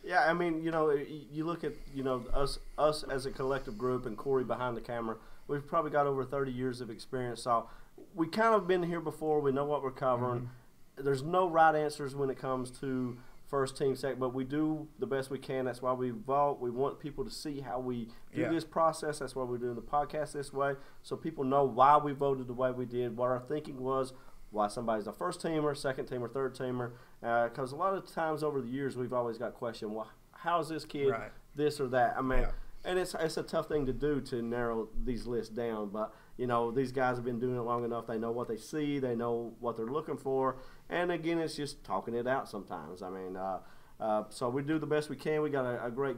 Yeah, I mean, you know, you look at, you know, us as a collective group and Corey behind the camera, we've probably got over 30 years of experience. So we kind of been here before. We know what we're covering. Mm-hmm. There's no right answers when it comes to first team, second, but we do the best we can. That's why we vote. We want people to see how we do this process. That's why we're doing the podcast this way, so people know why we voted the way we did, what our thinking was, why somebody's a first teamer, second teamer, third teamer. Because a lot of times over the years, we've always got questioned, well, how is this kid this or that? I mean, and it's a tough thing to do to narrow these lists down. But, you know, these guys have been doing it long enough. They know what they see. They know what they're looking for. And, again, it's just talking it out sometimes. I mean, so we do the best we can. We got a great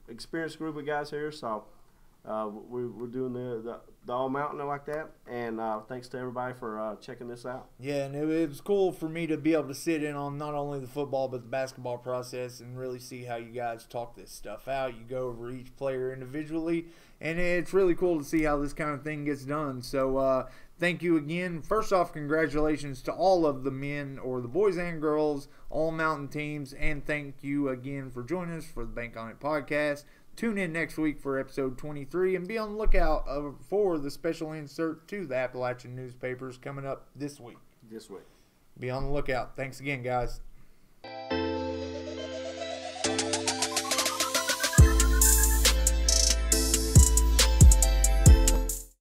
experienced group of guys here. So we're doing the All Mountain like that. And thanks to everybody for checking this out. Yeah, and it was cool for me to be able to sit in on not only the football but the basketball process and really see how you guys talk this stuff out. You go over each player individually, and it's really cool to see how this kind of thing gets done. So thank you again. First off, congratulations to all of the men, or the boys and girls, All Mountain teams, and thank you again for joining us for the Bank On It podcast. Tune in next week for episode 23 and be on the lookout for the special insert to the Appalachian Newspapers coming up this week. This week. Be on the lookout. Thanks again, guys.